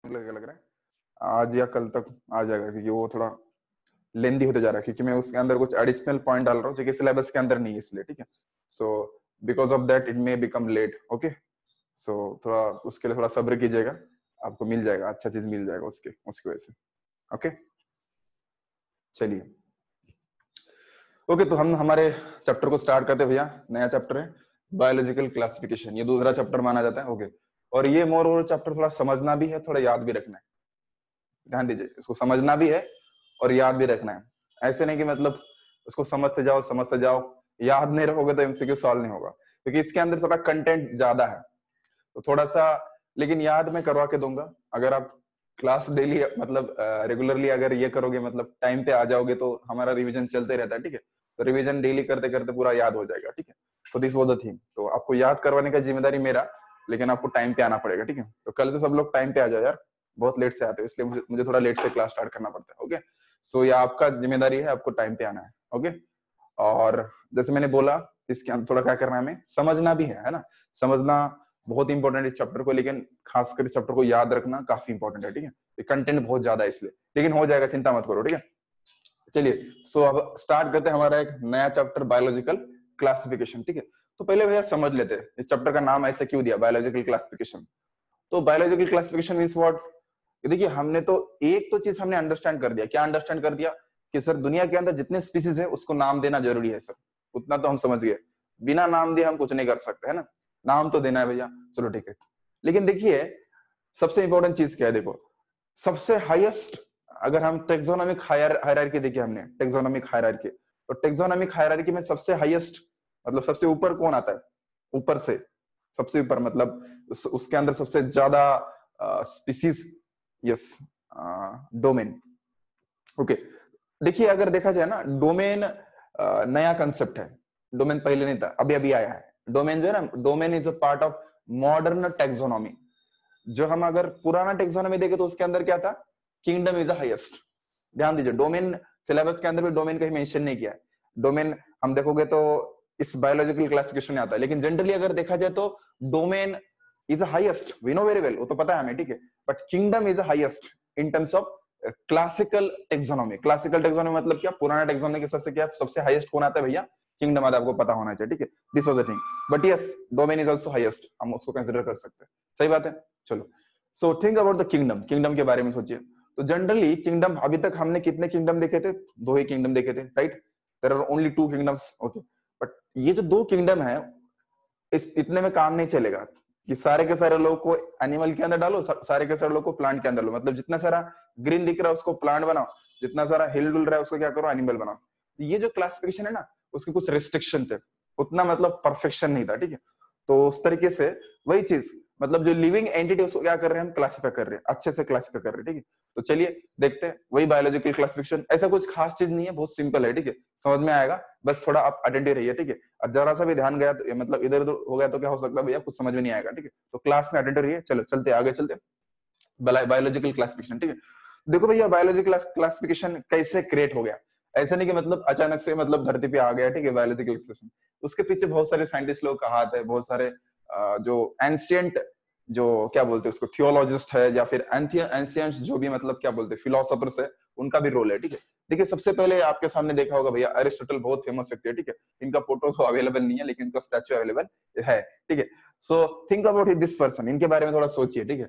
लगेगा, लग रहा है आज या कल तक आ जाएगा, क्योंकि वो थोड़ा लेंदी होते जा रहा है, क्योंकि मैं उसके अंदर कुछ एडिशनल पॉइंट डाल रहा हूँ जो कि सिलेबस के अंदर नहीं है, इसलिए ठीक है। So because of that it may become late. Okay, so थोड़ा उसके लिए थोड़ा सब्र कीजिएगा, आपको मिल जाएगा, अच्छा चीज मिल जाएगा उसकी वजह से। ओके, चलिए। ओके, तो हम हमारे चैप्टर को स्टार्ट करते हैं भैया। नया चैप्टर है बायोलॉजिकल क्लासिफिकेशन, ये दूसरा चैप्टर माना जाता है। ओके, और ये मोर ओवर चैप्टर थोड़ा समझना भी है, थोड़ा याद भी रखना है। ध्यान दीजिए, इसको समझना भी है और याद भी रखना है। ऐसे नहीं कि मतलब उसको समझते जाओ, याद नहीं रखोगे तो एमसीक्यू सॉल्व नहीं होगा, क्योंकि इसके अंदर थोड़ा कंटेंट ज्यादा है, तो थोड़ा सा, लेकिन याद मैं करवा के दूंगा। अगर आप क्लास डेली मतलब रेगुलरली अगर ये करोगे, मतलब टाइम पे आ जाओगे, तो हमारा रिवीजन चलते रहता है, ठीक है। तो रिवीजन डेली करते करते पूरा याद हो जाएगा, ठीक है। So this was the theme. तो आपको याद करवाने का जिम्मेदारी मेरा, लेकिन आपको टाइम पे आना पड़ेगा, ठीक है। तो कल से सब लोग टाइम पे आ जाओ यार, बहुत लेट से आते हो, इसलिए मुझे थोड़ा लेट से क्लास स्टार्ट करना पड़ता है। ओके, सो ये आपका जिम्मेदारी है, आपको टाइम पे आना है। ओके, और जैसे मैंने बोला, इसके अंदर थोड़ा क्या करना है, हमें समझना भी है ना। समझना बहुत इंपॉर्टेंट है इस चैप्टर को, लेकिन खासकर इस चैप्टर को याद रखना काफी इंपॉर्टेंट है, ठीक है। ये कंटेंट बहुत ज्यादा है इसलिए, लेकिन हो जाएगा, चिंता मत करो, ठीक है। चलिए, सो अब स्टार्ट करते हैं हमारा एक नया चैप्टर, बायोलॉजिकल क्लासिफिकेशन, ठीक है। तो पहले भैया समझ लेते हैं इस चैप्टर का नाम ऐसे क्यों दिया, बायोलॉजिकल क्लासिफिकेशन। तो बायोलॉजिकल क्लासिफिकेशन मींस व्हाट। देखिए, हमने तो एक तो चीज हमने अंडरस्टैंड कर दिया। क्या अंडरस्टैंड कर दिया? कि सर दुनिया के अंदर जितने स्पीसीज है उसको नाम देना जरूरी है सर, उतना तो हम समझ गए। बिना नाम दिए हम कुछ नहीं कर सकते, है ना। नाम तो देना है भैया, चलो ठीक है। लेकिन देखिए, सबसे इंपॉर्टेंट चीज क्या है, देखो, सबसे हाईएस्ट, अगर हम टेक्सोनोमिक हायरार्की देखिए, हमने टेक्सोनोमिक हायरार्की, तो टेक्सोनोमिक हायरार्की में सबसे हाईएस्ट मतलब सबसे ऊपर कौन आता है? ऊपर से सबसे ऊपर, मतलब उसके अंदर सबसे ज्यादा स्पीसीज, यस, डोमेन। ओके, देखिए अगर देखा जाए ना, डोमेन नया कंसेप्ट है। डोमेन पहले नहीं था, अभी अभी आया है। डोमेन जो है ना, domain is a part of modern taxonomy. जो हम अगर पुराना टेक्सोनॉमी देखे तो उसके अंदर क्या था? Kingdom is the highest. ध्यान दीजिए, डोमेन सिलेबस के अंदर भी डोमेन कहीं मेंशन नहीं किया है। डोमेन हम देखोगे तो इस बायोलॉजिकल क्लासिफिकेशन में आता है, लेकिन जनरली अगर देखा जाए तो domain is the highest, we know very well, वो तो पता है हमें, ठीक है। But kingdom is the highest in terms of classical taxonomy. Classical taxonomy मतलब क्या? पुराना टेक्सोनॉमी के सबसे क्या सबसे हाईएस्ट कौन आता है भैया? किंगडम आता है, आपको पता होना चाहिए, ठीक है। This was the thing. But yes, domain is also highest, हम उसको कंसीडर कर सकते हैं। सही बात है, चलो। So think about the kingdom. Kingdom के बारे में सोचिए। तो जनरली किंगडम, अभी तक हमने कितने किंगडम देखे थे? दो ही किंगडम देखे थे, right. There are only two kingdoms. Okay, but ये जो दो किंगडम है, इस इतने में काम नहीं चलेगा कि सारे के सारे लोग को एनिमल के अंदर डालो, सारे के सारे लोग को प्लांट के अंदर लो। मतलब जितना सारा ग्रीन दिख रहा है उसको प्लांट बनाओ, जितना सारा हिल डुल रहा है उसको क्या करो, एनिमल बनाओ। ये जो क्लासिफिकेशन है ना, उसके कुछ रेस्ट्रिक्शन थे, उतना मतलब परफेक्शन नहीं था, ठीक है। तो उस तरीके से वही चीज, मतलब जो लिविंग एंटिटी उसको क्या कर रहे हैं, हम क्लासिफाई कर रहे हैं, अच्छे से क्लासिफाई कर रहे हैं, ठीक है। तो चलिए देखते हैं वही बायोलॉजिकल क्लासिफिकेशन। ऐसा कुछ खास चीज नहीं है, बहुत सिंपल है, ठीक है, समझ में आएगा। बस थोड़ा आप अटेंटिव रहिए, ठीक है। और जरा सा भी ध्यान गया तो मतलब इधर उधर हो गया तो क्या हो सकता है भैया, कुछ समझ में नहीं आएगा, ठीक है। तो क्लास में अटेंटिव रहिए। चलो चलते आगे चलते, बायोलॉजिकल क्लासिफिकेशन, ठीक है। देखो भैया, बायोलॉजिकल क्लासिफिकेशन कैसे क्रिएट हो गया? ऐसे नहीं कि मतलब अचानक से मतलब धरती पे आ गया, ठीक है, बायोलॉजिकल क्लासिफिकेशन। उसके पीछे बहुत सारे साइंटिस्ट लोग का हाथ है, बहुत सारे जो एंशियंट, जो क्या बोलते हैं उसको, थियोलॉजिस्ट है, या फिर एंशियंट जो भी मतलब क्या बोलते हैं फिलोसोफर्स है, उनका भी रोल है, ठीक है। देखिए, सबसे पहले आपके सामने देखा होगा भैया, अरिस्टोटल बहुत फेमस व्यक्ति है, ठीक है। इनका फोटो तो अवेलेबल नहीं है, लेकिन इनका स्टैचू अवेलेबल है, ठीक है। So think about this person, इनके बारे में थोड़ा सोचिए, ठीक है।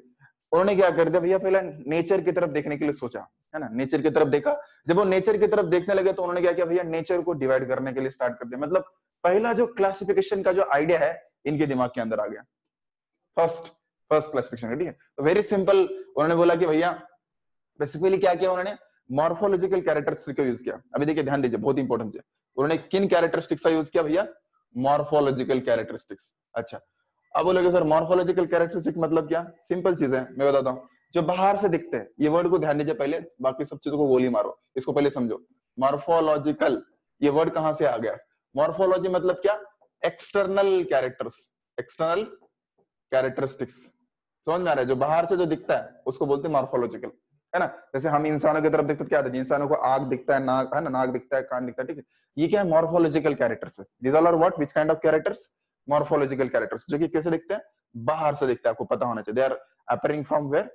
उन्होंने क्या कर दिया भैया, पहले नेचर की तरफ देखने के लिए सोचा, है ना, नेचर की तरफ देखा। जब वो नेचर की तरफ देखने लगे तो उन्होंने क्या किया भैया, नेचर को डिवाइड करने के लिए स्टार्ट कर दिया। मतलब पहला जो क्लासिफिकेशन का जो आइडिया है, इनके दिमाग के अंदर आ गया। फर्स्ट फर्स्ट क्लासिफिकेशन, ठीक है। तो वेरी सिंपल, उन्होंने बोला कि भैया बेसिकली क्या किया उन्होंने, मॉर्फोलॉजिकल कैरेक्टरिस्टिक का यूज किया। अभी देखिए, ध्यान दीजिए, बहुत इंपॉर्टेंट है। उन्होंने किन कैरेक्टरिस्टिक्स का यूज किया भैया? Morphological characteristics. अच्छा, अब बोलोगे सर मॉर्फोलॉजिकल कैरेक्टरिस्टिक मतलब क्या? सिंपल चीज है, मैं बताता हूँ। जो बाहर से दिखते हैं, ये वर्ड को ध्यान दीजिए पहले, बाकी सब चीजों को गोली मारो, इसको पहले समझो। मॉर्फोलॉजिकल, ये वर्ड कहां से आ गया? मॉर्फोलॉजी मतलब क्या? External characters, external characteristics. समझ में आ रहा है? जो बाहर से जो दिखता है उसको बोलते हैं मॉर्फोलॉजिकल, है ना। जैसे हम इंसानों की तरफ देखते तो क्या है, इंसानों को आंख दिखता है, नाक है ना, नाक दिखता है, कान दिखता है, ठीक है। ये क्या है? मॉर्फोलॉजिकल कैरेक्टर्स है। These all are what, which kind of characters? Morphological characters, जो कि कैसे दिखते हैं? बाहर से दिखते हैं, आपको पता होना चाहिए। They are appearing from where?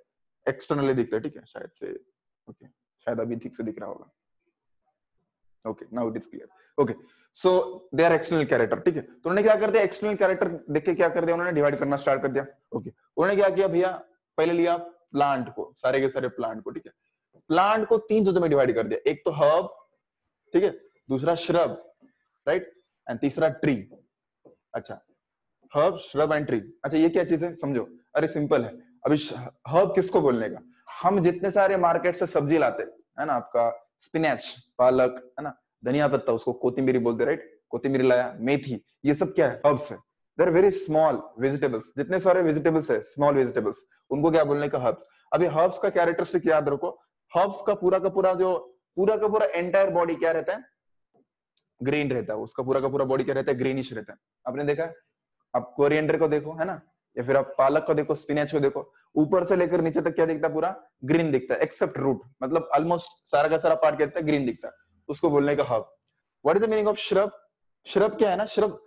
Externally दिखता है, ठीक है, शायद से, ओके, शायद अभी ठीक से दिख रहा होगा, okay, now it is clear, okay. So they are external character, ठीक है। तो उन्होंने क्या कर दिया, एक्सटर्नल कैरेक्टर देख के क्या कर दिया उन्होंने, डिवाइड करना स्टार्ट कर दिया, ओके। उन्होंने क्या किया भैया, पहले लिया प्लांट को, सारे के सारे प्लांट को, ठीक है। प्लांट को 3 चीजों में डिवाइड कर दिया, एक तो हर्ब, ठीक है, दूसरा श्रब, राइट, एंड तीसरा ट्री। अच्छा, हर्ब, श्रब एंड ट्री। अच्छा, ये क्या चीज है समझो, अरे सिंपल है। अभी हर्ब किसको बोलने का, हम जितने सारे मार्केट से सब्जी लाते है ना, आपका स्पिनच, पालक, है ना, धनिया पत्ता, उसको कोथिंबीरी बोलते, राइट, कोथिंबीरी लाया, मेथी, ये सब क्या है, हर्ब्स है। They are very small vegetables, जितने सारे वेजिटेबल्स है, स्मॉल वेजिटेबल्स, उनको क्या बोलने का, हर्ब्स। अभी हर्ब्स का कैरेक्टरिस्टिक याद रखो, हर्ब्स का पूरा का पूरा एंटायर बॉडी क्या रहता है, ग्रीन रहता है, उसका पूरा का पूरा बॉडी क्या रहता है, ग्रीनिश रहता है। आपने देखा है, आप कोरिएंडर को देखो, है ना, या फिर आप पालक को देखो, स्पिनच को देखो, ऊपर से लेकर नीचे तक क्या दिखता है, पूरा ग्रीन दिखता है, एक्सेप्ट रूट, मतलब ऑलमोस्ट सारा का सारा पार्ट क्या दिखता है, ग्रीन दिखता है, उसको बोलने का herb. What is the meaning of shrub, shrub क्या है ना, श्रब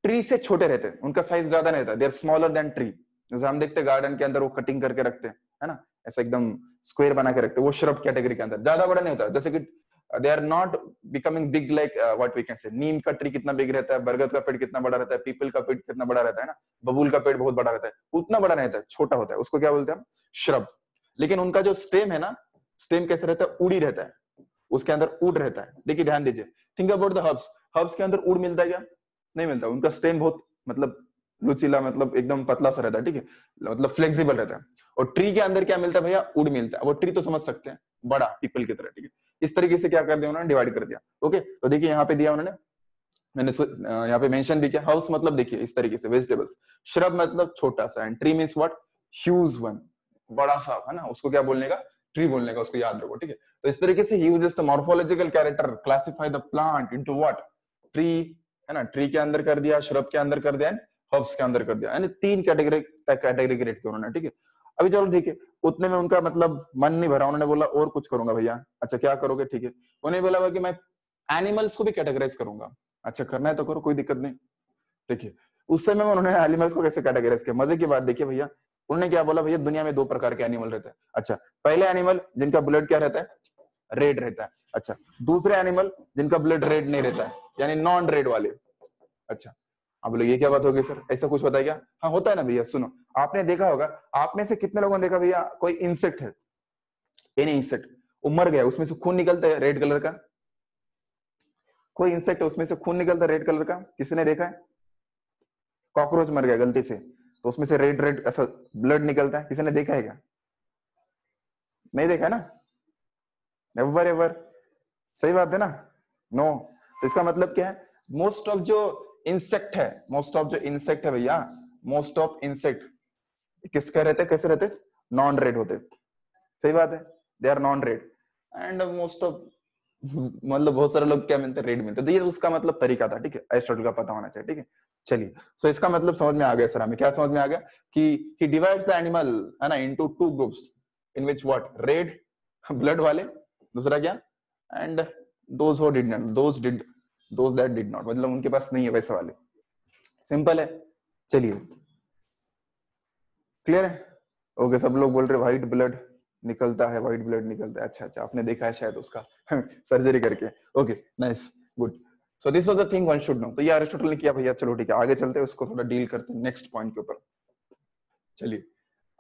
ट्री से छोटे रहते हैं, उनका साइज ज्यादा नहीं रहता, they are smaller than tree. जैसे हम देखते हैं गार्डन के अंदर वो कटिंग करके रखते हैं, है ना, ऐसा एकदम स्क्वायर बना के रखते हैं, वो श्रब कैटेगरी के अंदर, ज्यादा बड़ा नहीं होता। जैसे कि they are not becoming big like what we can say, नीम का ट्री कितना बिग रहता है, बरगद का पेड़ कितना बड़ा रहता है, पीपल का पेड़ कितना बड़ा रहता है ना, बबूल का पेड़ बहुत बड़ा रहता है, उतना बड़ा नहीं रहता है, छोटा होता है, उसको क्या बोलते हैं हम, श्रब। लेकिन उनका जो स्टेम है ना, स्टेम कैसे रहता है, उड़ी रहता है, उसके अंदर उड़ रहता है। देखिए ध्यान दीजिए, think about the herbs, herbs के अंदर उड़ मिलता है क्या, नहीं मिलता, उनका स्टेम बहुत मतलब लुचीला, मतलब एकदम पतला सा रहता है, ठीक है, मतलब फ्लेक्सिबल रहता है। और ट्री के अंदर क्या मिलता है भैया, उड़ मिलता है, वो ट्री तो समझ सकते हैं, बड़ा पीपल की तरह, ठीक है। इस तरीके से क्या कर दिया उन्होंने, डिवाइड कर दिया, ओके। तो देखिए यहाँ पे दिया उन्होंने, मैंने यहाँ पे मेंशन भी किया, हाउस मतलब देखिए इस तरीके से वेजिटेबल्स, श्रब मतलब छोटा सा, and tree means what, huge one, बड़ा सा, है ना, उसको क्या बोलने का, ट्री बोलने का, उसको याद रखो, ठीक है। तो इस तरीके से he uses the morphological character classify the plant into what, tree, है ना, ट्री के अंदर कर दिया, श्रब के अंदर कर दिया, हर्ब्स के अंदर कर दिया, यानी 3 कैटेगरी क्रिएट किया उन्होंने, ठीक है। अभी चलो देखिए, उतने में उनका मतलब मन नहीं भरा, उन्होंने बोला और कुछ करूंगा भैया। अच्छा क्या करोगे, ठीक है, उन्होंने बोला कि मैं एनिमल्स को भी कैटेगराइज करूंगा। अच्छा करना है तो करो, कोई दिक्कत नहीं। देखिए उस समय में उन्होंने एनिमल्स को कैसे कैटेगराइज किया, मजे की बात देखिए भैया, उन्होंने क्या बोला, भैया दुनिया में 2 प्रकार के एनिमल रहते हैं। अच्छा, पहले एनिमल जिनका ब्लड क्या रहता है, रेड रहता है। अच्छा, दूसरे एनिमल जिनका ब्लड रेड नहीं रहता है, यानी नॉन रेड वाले। अच्छा, आप बोले ये क्या बात होगी सर, ऐसा कुछ होता है क्या? हाँ होता है ना भैया, सुनो, आपने देखा होगा, आप में से कितने लोगों ने देखा भैया, कोई इंसेक्ट है, एनी इंसेक्ट, वो मर गया, उसमें से खून निकलता है रेड कलर का, कोई इंसेक्ट है उसमें से खून निकलता है रेड कलर का, किसी ने देखा है? कॉकरोच मर गया गलती से, तो उसमें से रेड रेड ऐसा ब्लड निकलता है, किसी ने देखा है क्या? नहीं देखा है ना, नेवर एवर, सही बात है ना, नो। तो इसका मतलब क्या है, मोस्ट ऑफ जो इंसेक्ट है, मोस्ट ऑफ जो इंसेक्ट है भैया, मोस्ट ऑफ इंसेक्ट किसका रहते, कैसे रहते, नॉन रेड होते, सही बात है, they are non red, and most of मतलब बहुत सारे लोग क्या मिलते हैं, रेड मिलते हैं। तो ये उसका मतलब तरीका था, ठीक है, एरिस्टोटल का पता होना चाहिए, ठीक है। चलिए, सो इसका मतलब समझ में आ गया सर, हमें क्या समझ में आ गया कि ही डिवाइड्स द एनिमल, है ना, into 2 groups, in which what, red blood वाले, दूसरा क्या, and those who did not, those that did not, मतलब उनके पास नहीं है वैसे वाले, सिंपल है। चलिए क्लियर है, ओके। सब लोग बोल रहे व्हाइट ब्लड निकलता है, व्हाइट ब्लड निकलता है, अच्छा अच्छा, आपने देखा है शायद उसका सर्जरी करके, okay nice good. So this was the thing one should no. तो ये अरिस्टोटल ने किया भैया, चलो ठीक है, आगे चलते हैं, उसको थोड़ा डील करते हैं नेक्स्ट पॉइंट के ऊपर। चलिए,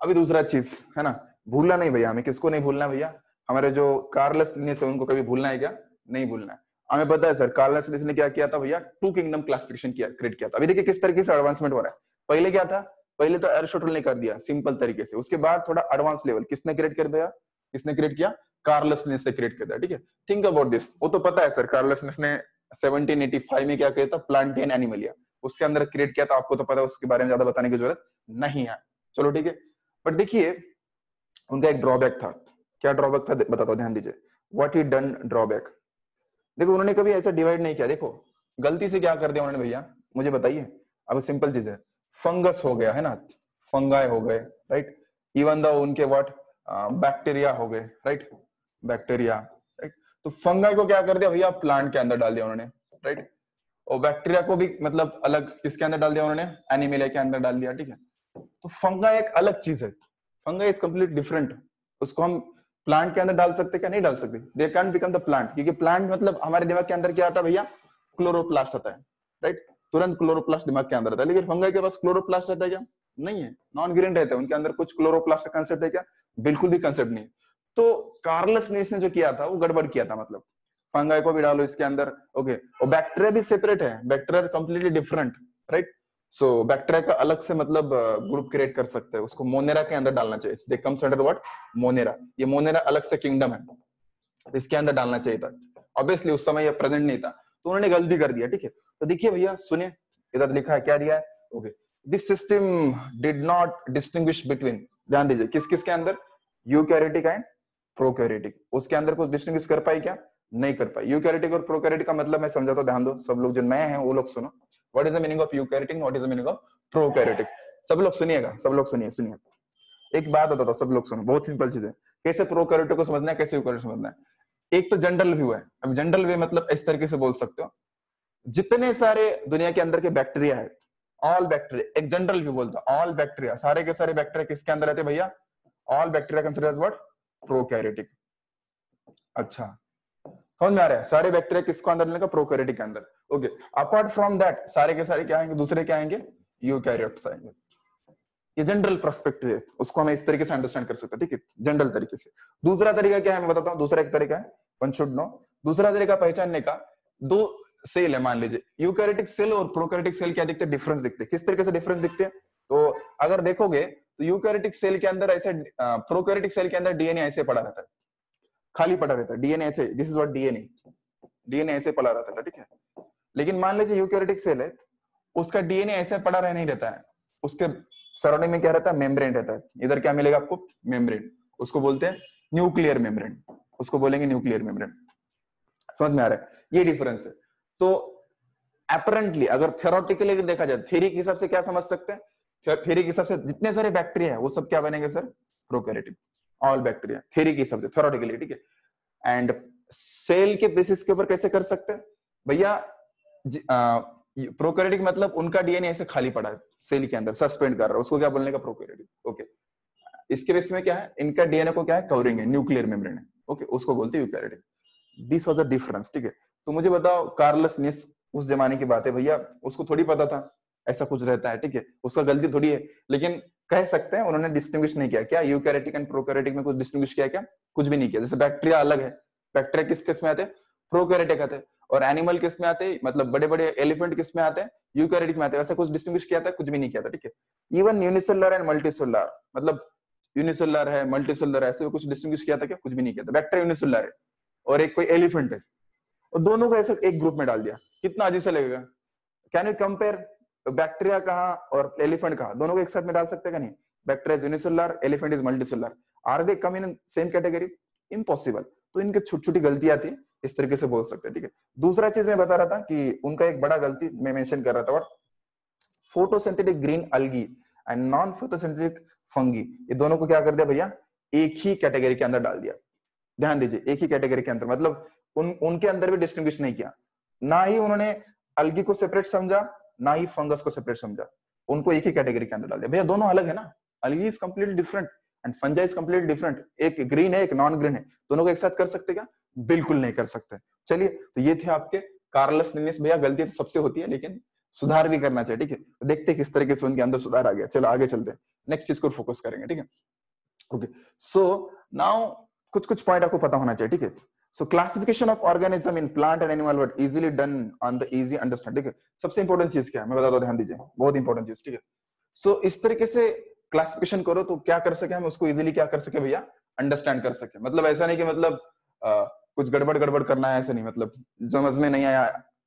अभी दूसरा चीज है ना, भूलना नहीं भैया, हमें किसको नहीं भूलना भैया, हमारे जो कार्लस लिनियस है उनको कभी भूलना है क्या, नहीं भूलना है। हमें पता है सर, कार्लस लिनियस ने क्या किया था भैया, 2 किंगडम क्लासिफिकेशन किया, क्रिएट किया था। अभी देखिए किस तरीके से एडवांसमेंट हो रहा है, पहले क्या था, पहले तो एरिस्टोटल ने कर दिया सिंपल तरीके से, उसके बाद थोड़ा एडवांस लेवल किसने क्रिएट कर दिया, किसने क्रिएट किया, कार्लस लिनियस ने क्रिएट कर दिया, ठीक है। थिंक अबाउट दिस, वो तो पता है सर, कार्लस लिनियस ने 1785 में क्या किया था, प्लांटेन एनिमलिया, उसके अंदर क्रिएट किया था, आपको तो पता है, उसके बारे में ज्यादा बताने की जरूरत नहीं है, चलो ठीक है। बट देखिए उनका एक ड्रॉबैक था, क्या ड्रॉबैक था बताता हूं, ध्यान दीजिए, व्हाट ही डन ड्रॉबैक। देखो उन्होंने कभी ऐसा डिवाइड नहीं किया, देखो गलती से क्या कर दिया उन्होंने भैया, मुझे बताइए। अब सिंपल चीज है, फंगस हो गया है ना, फंगाई हो गए, राइट, इवन दो उनके व्हाट बैक्टीरिया हो गए, राइट, बैक्टीरिया, राइट। तो फंगाई को क्या कर दिया भैया, प्लांट के अंदर डाल दिया उन्होंने, राइट, और बैक्टीरिया को भी मतलब अलग किसके अंदर डाल दिया उन्होंने, एनिमलिया के अंदर डाल दिया, ठीक है। तो फंगा एक अलग चीज है, फंगाई इज कंप्लीट डिफरेंट। उसको हम प्लांट के अंदर डाल सकते क्या? नहीं डाल सकते। They can't become the plant, क्योंकि प्लांट मतलब हमारे दिमाग के अंदर क्या आता है भैया? क्लोरोप्लास्ट आता है, राइट? तुरंत क्लोरोप्लास्ट दिमाग के अंदर आता है। लेकिन फंगाई के पास क्लोरोप्लास्ट रहता है क्या? नहीं है, नॉन ग्रीन रहता है। उनके अंदर कुछ क्लोरोप्लास्ट का कंसेप्ट है क्या? बिल्कुल भी कंसेप्ट नहीं। तो कार्लस लिनिस ने जो किया था वो गड़बड़ किया था। मतलब फंगाई को भी डालो इसके अंदर, ओके। और बैक्टीरिया भी सेपरेट है, bacteria completely different, right? So bacteria का अलग से मतलब ग्रुप क्रिएट कर सकते हैं, उसको मोनेरा के अंदर डालना चाहिए। They comes under what? Monera. ये मोनेरा अलग से किंगडम है, इसके अंदर डालना चाहिए था। ऑब्वियसली उस समय ये प्रेजेंट नहीं था, तो उन्होंने गलती कर दिया, ठीक है। तो देखिए भैया, सुनिए, इधर लिखा है, क्या दिया है? Okay, this system did not distinguish between, ध्यान दीजिए, किस किस के अंदर? Eukaryotic and prokaryotic. उसके अंदर कुछ डिस्टिंग्विश कर पाई क्या? नहीं कर पाई। यूकैरियोटिक और प्रोकैरियोटिक का मतलब मैं समझाता हूं, ध्यान दो। सब लोग जो नए हैं वो लोग सुनो। What is the meaning of eukaryotic, what is the meaning of prokaryotic? सब लोग सुनिएगा, सब लोग सुनिए, सुनिए। एक बात बताता हूं, सब लोग सुनो, बहुत सिंपल चीज है। कैसे प्रोकैरियोटिक को समझना है, कैसे यूकैरियोटिक समझना है। एक तो जनरल व्यू है। अब जनरल व्यू मतलब इस तरीके से बोल सकते हो, जितने सारे दुनिया के अंदर के बैक्टीरिया है, ऑल बैक्टीरिया, एक जनरल व्यू बोलता है, ऑल बैक्टीरिया, सारे के सारे बैक्टीरिया किसके अंदर रहते हैं भैया? All bacteria considered as what? Prokaryotic. अच्छा, समझ में आ रहा है? सारे बैक्टीरिया किसको अंदर लेने का? प्रोकैरियोटिक के अंदर, ओके। अपार्ट फ्रॉम दैट सारे के सारे क्या आएंगे? दूसरे क्या आएंगे? यूकैरियोट्स आएंगे। ये जनरल पर्सपेक्टिव है, उसको हमें इस तरीके से अंडरस्टैंड कर सकते हैं, ठीक है, जनरल तरीके से। दूसरा तरीका क्या है मैं बताता हूँ। दूसरा एक तरीका है, वन शुड नो, दूसरा तरीका पहचानने का। दो सेल है, मान लीजिए यूकैरियोटिक सेल और प्रोकैरियोटिक सेल, क्या दिखते हैं? डिफरेंस दिखते हैं। किस तरीके से डिफरेंस दिखते हैं? तो अगर देखोगे तो यूकैरियोटिक सेल के अंदर ऐसे, प्रोकैरियोटिक सेल के अंदर डीएनए ऐसे पड़ा रहता है, खाली पड़ा रहता है डीएनए ऐसे, this is what DNA, DNA ऐसे पड़ा रहता था, ठीक है। लेकिन मान लीजिए यूकैरियोटिक सेल है, उसका डीएनए ऐसे पड़ा रह नहीं रहता है, उसके सराउंडिंग में क्या रहता है? मेम्ब्रेन रहता है। इधर क्या मिलेगा आपको? मेम्ब्रेन। उसको बोलते हैं न्यूक्लियर मेम्ब्रेन, उसको बोलेंगे न्यूक्लियर मेम्ब्रेन। समझ में आ रहा है? ये डिफरेंस है। तो अपरेंटली अगर थ्योरेटिकली देखा जाए, थ्योरी के हिसाब से क्या समझ सकते हैं? थ्योरी के हिसाब से जितने सारे बैक्टीरिया है वो सब क्या बनेंगे sir? Prokaryotic, all bacteria, theory के हिसाब से, थ्योरेटिकली, ठीक है। एंड सेल के बेसिस के ऊपर कैसे कर सकते हैं भैया? प्रोकैरियोटिक मतलब उनका डीएनए ऐसे खाली पड़ा है सेल के अंदर, सस्पेंड कर रहा है, उसको क्या बोलने का? Prokaryotic, okay. इसके बेस में क्या है? इनका डीएनए को क्या है? कवरिंग है, न्यूक्लियर मेम्ब्रेन है, ओके, उसको बोलते हैं eukaryotic. This was the difference, ठीक है। तो मुझे बताओ, कार्लस लिनिस उस जमाने की बात है भैया, उसको थोड़ी पता था ऐसा कुछ रहता है, ठीक है, उसका गलती थोड़ी है। लेकिन कह सकते हैं उन्होंने डिस्टिंग्विश नहीं किया। क्या यूकैरियोटिक एंड प्रोकैरियोटिक में कुछ डिस्टिंग्विश किया क्या? कुछ भी नहीं किया। जैसे बैक्टीरिया अलग है, बैक्टीरिया किस किस में आते हैं? प्रोकैरियोटिक आते हैं। और एनिमल किस में आते हैं? मतलब बड़े बड़े एलिफेंट किस में आते हैं? यूकैरियोटिक में आते हैं। ऐसा कुछ डिस्टिंग्विश किया था? कुछ भी नहीं किया था, ठीक है। इवन यूनिसेलुलर एंड मल्टीसेलुलर, मतलब यूनिसेलुलर है, मल्टीसेलुलर है, ऐसे कुछ डिस्टिंग्विश किया था क्या? कुछ भी नहीं किया था। बैक्टीरिया यूनिसेलुलर है और एक कोई एलिफेंट है, और दोनों को ऐसा एक ग्रुप में डाल दिया, कितना अजीब सा लगेगा। कैन यू कंपेयर बैक्टीरिया कहाँ और एलिफेंट कहाँ? दोनों को एक साथ में डाल सकते हैं क्या? नहीं। Bacteria is unicellular, elephant is multicellular, are they come in same category? Impossible. तो इनके छोटी छोटी गलतियां थी, इस तरीके से बोल सकते हैं, ठीक है। दूसरा चीज मैं बता रहा था कि उनका एक बड़ा गलती मैं मेंशन कर रहा था, photosynthetic green algae and non photosynthetic fungi, ये दोनों को क्या कर दिया भैया? एक ही कैटेगरी के अंदर डाल दिया। ध्यान दीजिए, एक ही कैटेगरी के अंदर, मतलब उनके अंदर भी डिस्टिंग्विश नहीं किया। ना ही उन्होंने अल्गी को सेपरेट समझा, ना ही फंगस को सेपरेट समझा, उनको एक ही कैटेगरी के अंदर डाल दिया। भैया दोनों अलग है ना, algae is completely different and fungi is completely different. एक ग्रीन है, एक नॉन ग्रीन है, दोनों को एक साथ कर सकते क्या? बिल्कुल नहीं कर सकते। चलिए, तो ये थे आपके कार्लस लिनिस। भैया गलती तो सबसे होती है, लेकिन सुधार भी करना चाहिए, ठीक है। तो देखते हैं किस तरीके से उनके अंदर सुधार आ गया। चलो आगे चलते हैं, नेक्स्ट चीज को फोकस करेंगे, ठीक है। ओके, सो नाउ कुछ कुछ पॉइंट आपको पता होना चाहिए, ठीक है। सो classification of organism in plant and animal world easily done on the easy understand, ठीक है। सबसे इंपॉर्टेंट चीज क्या है मैं बताता हूं, ध्यान दीजिए, बहुत इंपॉर्टेंट चीज, ठीक है। सो इस तरीके से क्लासिफिकेशन करो तो क्या कर सके हम उसको इजीली, क्या कर सके भैया? अंडरस्टैंड कर सके। मतलब ऐसा नहीं कि मतलब कुछ गड़बड़ गड़बड़ करना है, ऐसा नहीं, मतलब समझ में नहीं आया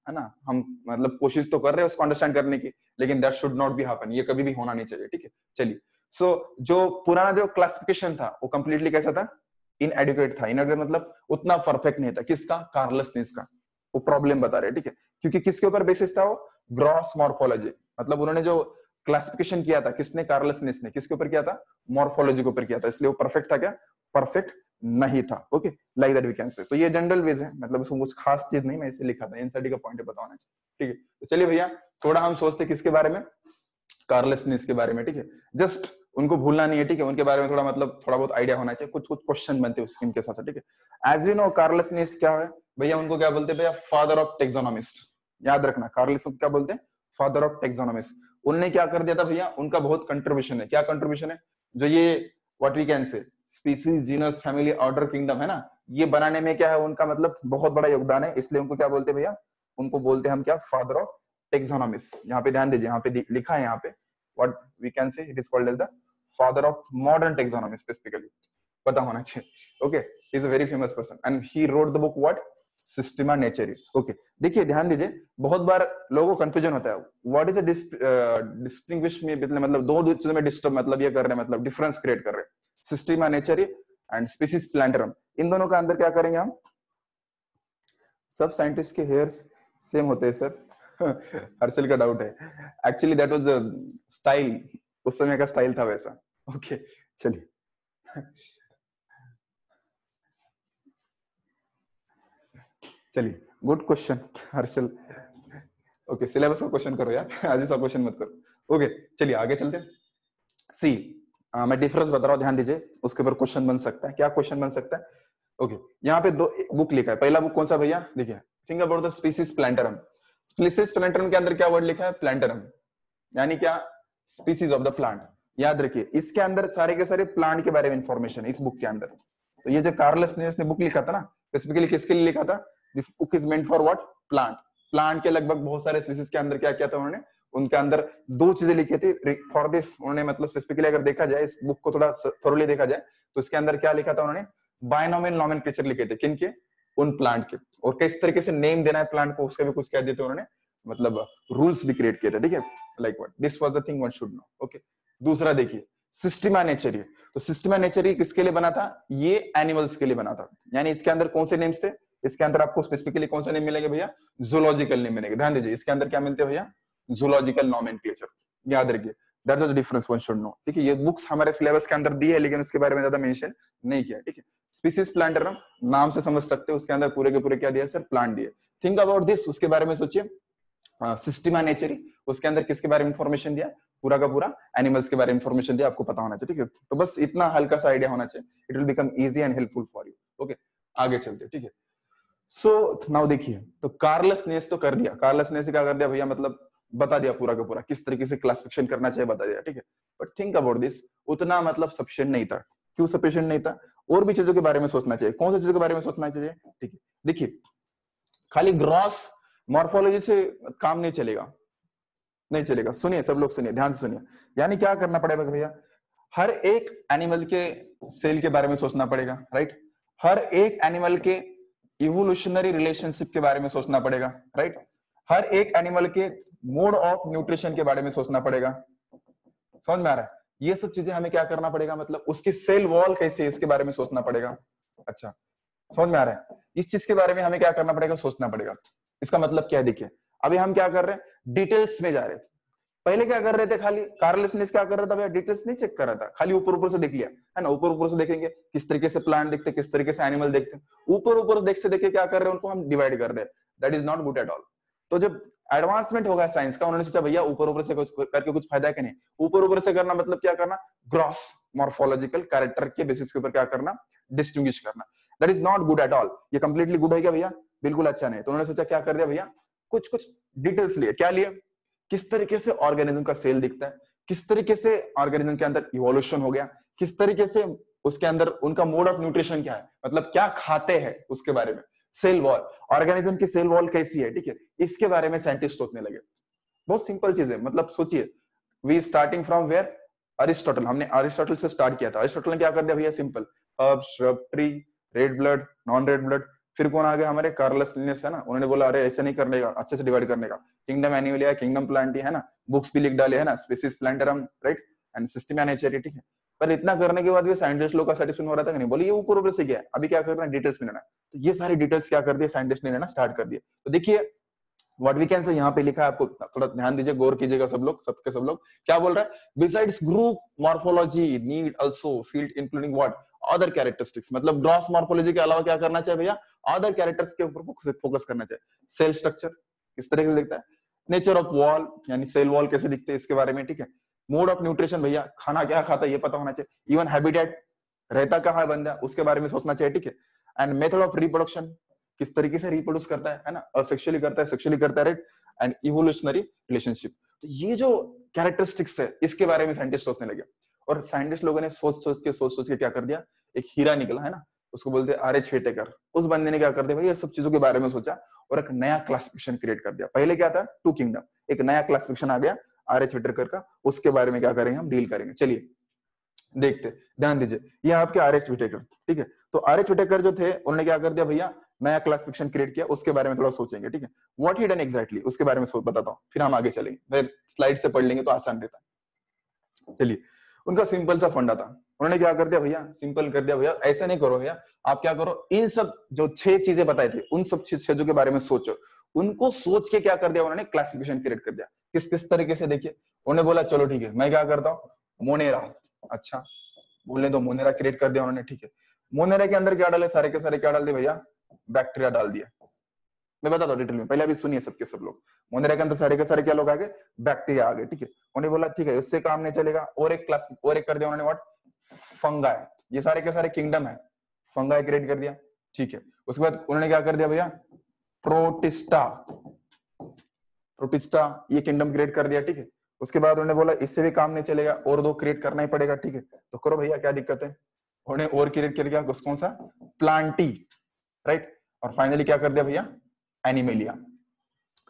है ना, हम मतलब कोशिश तो कर रहे हैं उसको अंडरस्टैंड करने की, लेकिन that should not be happen, ये कभी भी होना नहीं चाहिए, ठीक है। चलिए, सो जो पुराना जो क्लासिफिकेशन था वो कंप्लीटली कैसा था? इनएडुकेट था। इनएडुकेट मतलब उतना परफेक्ट नहीं था। किसका? कार्लस लिनिस का। वो प्रॉब्लम बता रहे, ठीक है। क्योंकि किसके ऊपर बेसिस था वो? Gross morphology. मतलब उन्होंने जो क्लासिफिकेशन किया था, किसने? कार्लस लिनिस ने। किसके ऊपर किया था? मॉर्फोलॉजी के ऊपर किया था, इसलिए वो परफेक्ट था क्या? परफेक्ट नहीं था, okay, like that we can say. तो ये जनरल वेज है, मतलब उसमें कुछ खास चीज नहीं, मैं इसे लिखा था, एनसीईआरटी का पॉइंट बताना चाहिए, ठीक है। तो चलिए भैया, थोड़ा हम सोचते किसके बारे में? कार्लस लिनिस के बारे में, ठीक है। जस्ट उनको भूलना नहीं है, ठीक है, उनके बारे में थोड़ा मतलब थोड़ा बहुत आइडिया होना चाहिए, कुछ कुछ क्वेश्चन बनते हैं उसके इनके साथ, ठीक है। As you know Carolus Linnaeus क्या है भैया, उनको क्या बोलते हैं भैया, फादर ऑफ टेक्सोनोमिस्ट, याद रखना कार्लस को क्या बोलते हैं, फादर ऑफ टेक्सोनोमिस्ट। उनने क्या कर दिया था भैया, उनका बहुत कंट्रीब्यूशन है, क्या कंट्रीब्यूशन है, जो ये what we can say species, genus, family, order, kingdom है ना, ये बनाने में क्या है उनका मतलब बहुत बड़ा योगदान है, इसलिए उनको क्या बोलते हैं भैया, उनको बोलते हैं हम क्या, फादर ऑफ टेक्सोनोमिस्ट। यहाँ पे ध्यान दीजिए, यहाँ पे लिखा है, यहाँ पे what we can say it is called as the father of modern taxonomy specifically, पता होना चाहिए। Okay, he is a very famous person and he wrote the book what, Systema Naturae, okay ध्यान दीजिए, बहुत बार लोगों को confusion होता है, व्हाट इज डिस्टिंग्विश में, मतलब दो चीजों में डिस्टर्ब मतलब ये कर रहे हैं, मतलब डिफरेंस क्रिएट कर रहे हैं, सिस्टेमा नेचुरी एंड स्पीसीज प्लांटरम। इन दोनों का अंदर क्या करेंगे हम, सब साइंटिस्ट के हेयर्स सेम होते हैं सर। हर्षल का डाउट है, actually that was the style, उस समय का स्टाइल था वैसा। ओके चलिए, चलिए good question Harshal. Okay, syllabus का क्वेश्चन करो यार, आज सब क्वेश्चन मत करो। ओके चलिए आगे चलते हैं। सी मैं डिफरेंस बता रहा हूँ, ध्यान दीजिए, उसके ऊपर क्वेश्चन बन सकता है, क्या क्वेश्चन बन सकता है। ओके, यहाँ पे दो बुक लिखा है, पहला बुक कौन सा भैया, देखिए, think about the species प्लांटरम। Species प्लांटरम के अंदर क्या वर्ड लिखा है, प्लांटरम, यानी क्या, स्पीसीज ऑफ द प्लांट। याद रखिए, इसके अंदर सारे के सारे प्लांट के बारे में इंफॉर्मेशन है इस बुक के अंदर। तो ये जो कार्लस लिनियस ने बुक लिखा था ना, स्पेसिफिकली किसके लिए लिखा था, this book is meant for what, plant. Plant के लगभग बहुत सारे स्पीसीज के अंदर क्या किया था उन्होंने, उनके अंदर दो चीजें लिखी थी फॉर दिस, उन्होंने मतलब स्पेसिफिकली अगर देखा जाए, इस बुक को थोड़ा थोरली देखा जाए, तो इसके अंदर क्या लिखा था उन्होंने, बायनोमियल नोमेनक्लेचर लिखे थे, किनके, उन प्लांट के, और किस तरीके से नेम देना है प्लांट को, उसके भी कुछ कह दिए थे उन्होंने, मतलब रूल्स भी क्रिएट किए थे, ठीक है, like what, this was the thing one should know. Okay, दूसरा देखिए, सिस्टेमा नेचुरी। तो सिस्टेमा नेचुरी किसके लिए बना था, ये एनिमल्स के लिए बना था, यानी इसके अंदर कौन से नेम्स थे, इसके अंदर आपको स्पेसिफिकली कौन से नेम मिलेंगे भैया, जूलॉजिकल नेम मिलेंगे। ध्यान दीजिए, इसके अंदर क्या मिलते हैं भैया, जूलॉजिकल नोमेनक्लेचर, याद रखिए, that is the difference one should no. ठीक है, ये बुक्स हमारे सिलेबस के अंदर दी है, लेकिन उसके बारे में ज्यादा मेंशन नहीं किया, ठीक है। स्पीसीज प्लांटरम नाम से समझ सकते हो, उसके अंदर पूरे के पूरे क्या दिया सर, प्लांट दिए। थिंक अबाउट दिस, उसके बारे में सोचिए, सिस्टेमा नेचुरी, उसके अंदर किसके बारे में इंफॉर्मेशन दिया, पूरा का पूरा एनिमल्स के बारे में इंफॉर्मेशन दिया, आपको पता होना चाहिए, ठीक है। तो बस इतना हल्का सा आइडिया होना चाहिए, it will become easy and helpful for you. Okay, आगे चलते, ठीक है। सो नाउ देखिए, तो कार्लस लिनियस तो कर दिया, कार्लस लिनियस क्या कर दिया भैया, मतलब बता दिया पूरा का पूरा किस तरीके से क्लासिफिकेशन करना चाहिए, बता दिया, ठीक है। बट थिंक अबाउट दिस, उतना मतलब सफिशिएंट नहीं था। क्यों सफिशिएंट नहीं था, और भी चीजों के बारे में सोचना चाहिए। कौन सी चीजों के बारे में सोचना चाहिए, ठीक है। देखिए, खाली ग्रॉस मॉर्फोलॉजी से काम नहीं चलेगा, नहीं चलेगा। सुनिए सब लोग, सुनिए ध्यान से सुनिए, यानी क्या करना पड़ेगा भैया, हर एक एनिमल के सेल के बारे में सोचना पड़ेगा, राइट। हर एक एनिमल के इवोल्यूशनरी रिलेशनशिप के बारे में सोचना पड़ेगा, राइट। हर एक एनिमल के मोड ऑफ न्यूट्रिशन के बारे में सोचना पड़ेगा। समझ में आ रहा है, ये सब चीजें हमें क्या करना पड़ेगा, मतलब उसकी सेल वॉल कैसे है, इसके बारे में सोचना पड़ेगा। अच्छा, समझ में आ रहा है, इस चीज के बारे में हमें क्या करना पड़ेगा, सोचना पड़ेगा। इसका मतलब क्या है, देखिए अभी हम क्या कर रहे हैं, डिटेल्स में जा रहे हैं। पहले क्या कर रहे थे, खाली कार्लस लिनियस क्या कर रहा था भैया, डिटेल्स नहीं चेक कर रहा था, खाली ऊपर ऊपर से देख लिया, है ना। ऊपर ऊपर से देखेंगे किस तरीके से प्लांट दिखते, किस तरीके से एनिमल देखते, ऊपर ऊपर देख से देखे क्या कर रहे हैं, उनको हम डिवाइड कर रहे हैं। That is not good at all. तो जब एडवांसमेंट होगा साइंस का, उन्होंने सोचा भैया ऊपर ऊपर से कुछ करके कुछ फायदा है कि नहीं। ऊपर ऊपर से करना मतलब क्या करना, ग्रॉस मॉर्फोलॉजिकल कैरेक्टर के बेसिस के ऊपर क्या करना, डिस्टिंग्विश करना। That is not good at all. ये कंप्लीटली गुड है क्या भैया, बिल्कुल अच्छा नहीं। तो उन्होंने सोचा क्या कर दिया भैया, कुछ कुछ डिटेल्स लिए। क्या लिए, किस तरीके से ऑर्गेनिज्म का सेल दिखता है, किस तरीके से ऑर्गेनिज्म के अंदर इवोल्यूशन हो गया, किस तरीके से उसके अंदर उनका मोड ऑफ न्यूट्रिशन क्या है, मतलब क्या खाते हैं उसके बारे में। सेल वॉल, ऑर्गेनिज्म की सेल वॉल कैसी है, ठीक है, इसके बारे में साइंटिस्ट सोचने लगे। बहुत सिंपल चीज है, मतलब सोचिए, we starting from where, Aristotle, हमने अरिस्टोटल से स्टार्ट किया था। अरिस्टोटल ने क्या कर दिया भैया, simple, herb, shrub, tree, red blood, non red blood. फिर कौन आ गया, हमारे कार्लस लिनियस, है ना। उन्होंने बोला अरे ऐसे नहीं करने का, अच्छे से डिवाइड करने का, किंगडम एनिमलिया, किंगडम प्लांटी, है ना, बुक्स भी लिख डाले, है ना, स्पीसीज प्लांटरम, राइट, एंड सिस्टेमा नेचुरी, ठीक है। पर इतना करने के बाद भी साइंटिस्ट लोग का सेटिस्फाइड हो रहा था कि नहीं, बोले ये ऊपर ऊपर से गया है, अभी क्या करना है, डिटेल्स में लेना। तो ये सारी डिटेल्स क्या कर दिए साइंटिस्ट ने लेना स्टार्ट कर दिए। तो देखिए व्हाट वी कैन से, यहाँ पे लिखा है, आपको थोड़ा ध्यान दीजिए, गौर कीजिएगा सब लोग, सबके सब लोग। क्या बोल रहा है, besides group morphology need also field including what, other characteristics. मतलब ग्रॉस मॉर्फोलॉजी के अलावा क्या करना चाहिए भैया, अदर कैरेक्टर्स के ऊपर फोकस करना चाहिए। सेल स्ट्रक्चर किस तरीके से दिखता है, नेचर ऑफ वॉल, यानी सेल वॉल कैसे दिखते हैं इसके बारे में, ठीक है। मोड ऑफ न्यूट्रिशन, भैया खाना क्या खाता है ये पता होना चाहिए। इवन हैबिटेट, रहता कहाँ है बंदा, उसके बारे में सोचना चाहिए, ठीक है। एंड मेथड ऑफ रिप्रोडक्शन, किस तरीके से रिप्रोड्यूस करता है ना, असेक्सुअली करता है, सेक्सुअली करता है, राइट। एंड इवोल्यूशनरी रिलेशनशिप, तो ये जो कैरेक्टरिस्टिक्स है इसके बारे में साइंटिस्ट सोचने लगे। और साइंटिस्ट लोगों ने सोच के क्या कर दिया, एक हीरा निकला है ना, उसको बोलते हैं आर एच व्हिटेकर। उस बंदे ने क्या कर दिया भाई, ये सब चीजों के बारे में सोचा और एक नया क्लासिफिकेशन क्रिएट कर दिया। पहले क्या था, टू किंगडम, एक नया क्लासिफिकेशन आ गया आर एच व्हिटेकर का, उसके बारे में क्या करेंगे हम, डील करेंगे। चलिए देखते, ध्यान दीजिए, ये आपके आर एच व्हिटेकर, ठीक है। तो आर एच व्हिटेकर जो थे, उन्होंने क्या कर दिया भैया, नया क्लासिफिकेशन क्रिएट किया, उसके बारे में थोड़ा सोचेंगे, ठीक है। व्हाट ही डन एग्जैक्टली, उसके बारे में बताता हूँ, फिर हम आगे चलेंगे, फिर स्लाइड से पढ़ लेंगे तो आसान रहता है। चलिए, उनका सिंपल सा फंडा था, उन्होंने क्या कर दिया भैया, सिंपल कर दिया भैया, ऐसा नहीं करो भैया, आप क्या करो, इन सब जो 6 चीजें बताई थी, उन सब चीजों के बारे में सोचो। उनको सोच के क्या कर दिया उन्होंने, क्लासिफिकेशन क्रिएट कर दिया। किस किस तरीके से, देखिए, उन्होंने बोला चलो ठीक है, मैं क्या करता हूँ, मोनेरा, अच्छा बोलने दो, मोनेरा क्रिएट कर दिया उन्होंने, ठीक है। मोनेरा के अंदर क्या डाले, सारे के सारे क्या डाल दिए भैया, बैक्टीरिया डाल दिया। मैं बताता हूँ डिटेल में, पहले अभी सुनिए सबके सब लोग। मोनेरा के अंदर सारे के सारे क्या लोग आ गए, बैक्टीरिया आ गए, ठीक है। उन्होंने बोला ठीक है, उससे काम नहीं चलेगा, और एक क्लास और एक कर दिया उन्होंने, व्हाट, फंगाई। ये सारे के सारे किंगडम है, फंगाई क्रिएट कर दिया, ठीक है। उसके बाद उन्होंने क्या कर दिया भैया, प्रोटिस्टा, प्रोटिस्टा ये किंगडम क्रिएट कर दिया, ठीक है। उसके बाद उन्होंने बोला इससे भी काम नहीं चलेगा, और 2 क्रिएट करना ही पड़ेगा, ठीक है। तो करो भैया, क्या दिक्कत है, उन्होंने और क्रिएट कर दिया, कौन सा, प्लांटी, राइट। और फाइनली क्या कर दिया भैया, एनिमेलिया।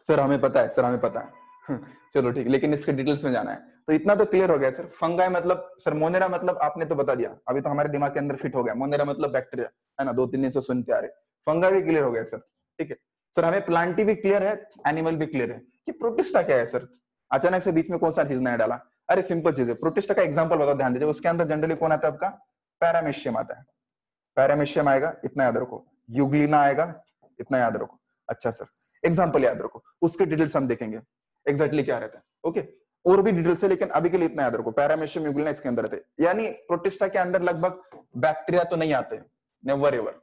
सर हमें पता है, सर हमें पता है चलो ठीक, लेकिन इसके डिटेल्स में जाना है, तो इतना तो क्लियर हो गया सर। फंगाई मतलब, सर मोनेरा मतलब आपने तो बता दिया, अभी तो हमारे दिमाग के अंदर फिट हो गया, मोनेरा मतलब बैक्टीरिया, है ना, 2-3 दिन से सुनते आ रहे। फंगाई भी क्लियर हो गया सर, ठीक है। सर हमें प्लांटी भी क्लियर है, एनिमल भी क्लियर है, कि प्रोटिस्टा क्या है सर, अचानक से बीच में कौन सा चीज नया डाला। अरे सिंपल चीज है, प्रोटिस्टा का एग्जाम्पल बताओ, ध्यान दीजिए, उसके अंदर जनरली कौन आता है आपका, पैरामीशियम आता है, पैरामीशियम आएगा, इतना याद रखो, यूग्लिना आएगा, इतना याद रखो, अच्छा सर, एग्जाम्पल याद रखो, उसके डिटेल्स हम देखेंगे एग्जैक्टली क्या रहता है, ओके। और भी डिटेल्स है, लेकिन अभी के लिए इतना याद रखो, पैरामीशियम यूग्लिना इसके अंदर रहते, यानी प्रोटिस्टा के अंदर लगभग बैक्टीरिया तो नहीं आते, नेवर एवर,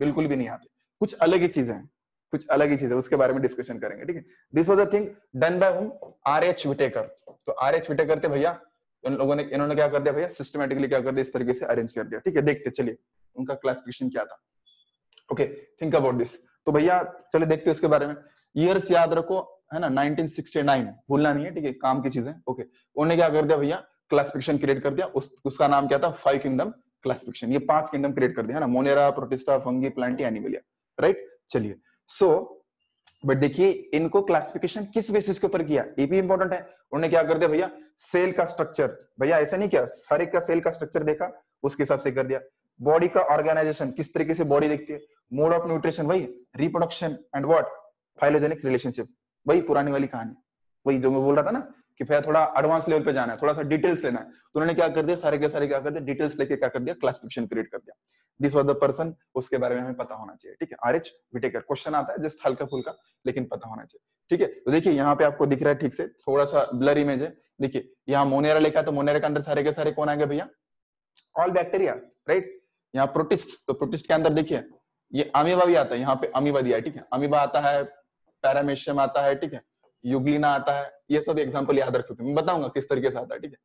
बिल्कुल भी नहीं आते, कुछ अलग ही चीजें हैं, कुछ अलग ही चीजें, उसके बारे में डिस्कशन करेंगे, ठीक है। This was the thing done by whom, R H Whittaker. तो आर एच व्हिटेकर थे भैया, इन्होंने क्या कर दिया भैया, सिस्टमेटिकली क्या कर दिया, इस तरीके से अरेंज कर दिया, ठीक है। देखते चलिए उनका क्लासिफिकेशन क्या था, ओके, थिंक अबाउट दिस। तो भैया चले देखते हैं उसके बारे में, ईयर्स याद रखो, है ना, 1969 भूलना नहीं है, ठीक है, काम की चीजें, ओके। उन्होंने क्या कर दिया भैया, क्लासिफिकेशन क्रिएट कर दिया, उसका नाम क्या था, 5 किंगडम क्लासिफिकेशन। ये 5 किंगडम क्रिएट कर दिया, है ना, Monera, protista, fungi, Plantae, Animalia, right. चलिए, सो बट देखिए इनको क्लासिफिकेशन किस बेसिस के ऊपर किया, ये भी इंपॉर्टेंट है। उन्होंने क्या कर दिया भैया, सेल का स्ट्रक्चर, भैया ऐसा नहीं किया, हर एक का सेल का स्ट्रक्चर देखा, उसके हिसाब से कर दिया। बॉडी का ऑर्गेनाइजेशन, किस तरीके से बॉडी दिखती है, मोड ऑफ न्यूट्रिशन, वही reproduction and what, phylogenic relationship, वही पुरानी वाली कहानी, वही जो मैं बोल रहा था ना कि भैया थोड़ा एडवांस लेवल पे जाना है, थोड़ा सा डिटेल्स लेना है, तो उन्होंने क्या कर दिया, सारे के सारे क्या कर दिया, डिटेल्स लेके क्या कर दिया, क्लासिफिकेशन क्रिएट कर दिया। दिस वाज द पर्सन, उसके बारे में हमें पता होना चाहिए, ठीक है। आर एच व्हिटेकर, क्वेश्चन आता है जस्ट हल्का फुल्का, लेकिन पता होना चाहिए, ठीक है। तो देखिए यहाँ पे आपको दिख रहा है ठीक से, थोड़ा सा ब्लर इमेज है, देखिए यहाँ मोनेरा लिखा है, तो मोनेरा के अंदर सारे के सारे कौन आ गए भैया, ऑल बैक्टीरिया, राइट। यहाँ प्रोटिस्ट, तो प्रोटिस्ट के अंदर देखिए ये अमीबा भी आता है, यहाँ पे अमीबा दिया है, ठीक है, अमीबा आता है, पैरामीशियम आता है, ठीक है, यूग्लिना आता है, ये सब एग्जांपल याद रख सकते हैं, मैं बताऊंगा किस तरीके से आता है, ठीक है।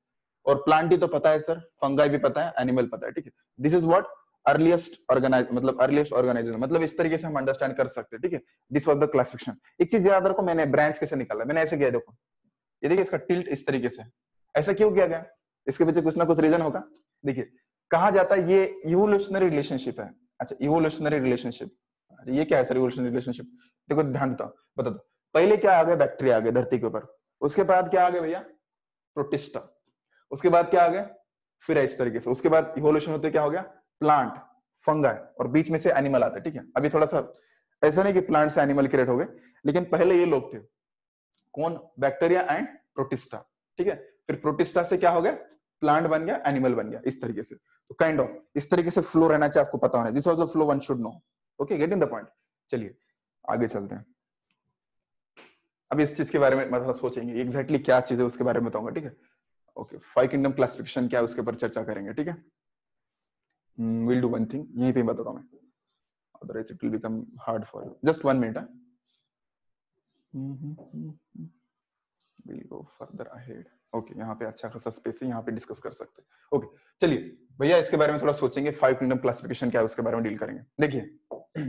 और प्लांटी तो पता है सर, फंगाई भी पता है, एनिमल पता है, ठीक है। This is what earliest organization, मतलब इस तरीके से हम अंडरस्टैंड कर सकते हैं, ठीक है। This was the classification. एक चीज याद रखो, मैंने ब्रांच कैसे निकाला, मैंने ऐसे किया, देखो ये देखिए इसका टिल्ट इस तरीके से, ऐसा क्यों किया गया, इसके पीछे कुछ ना कुछ रीजन होगा। देखिए कहा जाता है ये इवोल्यूशनरी रिलेशनशिप है, अच्छा इवोल्यूशनरी रिलेशनशिप, ये क्या है सर इवोल्यूशनरी रिलेशनशिप, देखो ध्यान देता हूं, बता दो। पहले क्या आ गया, बैक्टीरिया आ गया धरती के ऊपर, उसके बाद क्या आ गया भैया, प्रोटिस्टा, उसके बाद क्या आ गया, फिर इस तरीके से, उसके बाद इवोल्यूशन होते क्या हो गया, प्लांट, फंगाई, और बीच में से एनिमल आता है, ठीक है। अभी थोड़ा सा ऐसा नहीं कि प्लांट से एनिमल क्रिएट हो गए, लेकिन पहले ये लोग थे, कौन, बैक्टीरिया एंड प्रोटिस्टा, ठीक है। फिर प्रोटिस्टा से क्या हो गया, प्लांट बन गया, एनिमल बन गया, इस तरीके से। तो काइंड ऑफ इस तरीके से फ्लो रहना चाहिए, आपको पता होना, this was the flow one should know, okay, getting the point. चलिए आगे चलते हैं, अब इस चीज के बारे में मतलब सोचेंगे एग्जैक्टली क्या चीज है, उसके बारे में बताऊंगा, ठीक है। ओके, 5 किंगडम क्लासिफिकेशन क्या है उसके ऊपर चर्चा करेंगे, ठीक है। विल डू वन थिंग, यहीं पे बताता हूं मैं, otherwise it will become hard for you, just 1 minute, we'll go further ahead. Okay, यहाँ पे अच्छा खासा स्पेस है, यहाँ पे डिस्कस कर सकते हैं। ओके, चलिए भैया इसके बारे में थोड़ा सोचेंगे, 5 किंगडम क्लासिफिकेशन क्या है उसके बारे में डील करेंगे। देखिए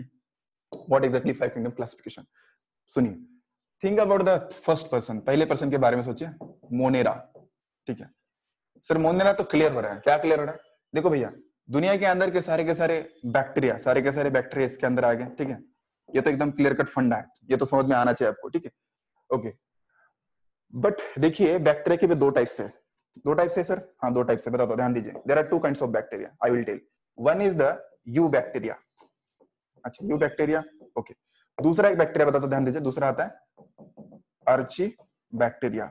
व्हाट एग्जैक्टली 5 किंगडम क्लासिफिकेशन, सुनिए। Think about the first person, पहले पर्सन के बारे में सोचिए, मोनेरा। ठीक है सर, मोनेरा तो क्लियर हो रहा है, क्या क्लियर हो रहा है? देखो भैया, दुनिया के अंदर के सारे बैक्टीरिया, सारे के सारे बैक्टीरिया इसके अंदर आ गए। ठीक है, ये तो एकदम क्लियर कट फंडा है, ये तो समझ में आना चाहिए आपको। ठीक है, ओके। बट देखिए बैक्टीरिया के भी दो टाइप्स है। दो टाइप्स है सर? हाँ, दो टाइप्स है, बताता हूं, ध्यान दीजिए। There are two kinds of bacteria, I will tell. One is the eubacteria. अच्छा, यू बैक्टीरिया, ओके। दूसरा एक बैक्टीरिया बताता हूं, ध्यान दीजिए, दूसरा आता है archaebacteria.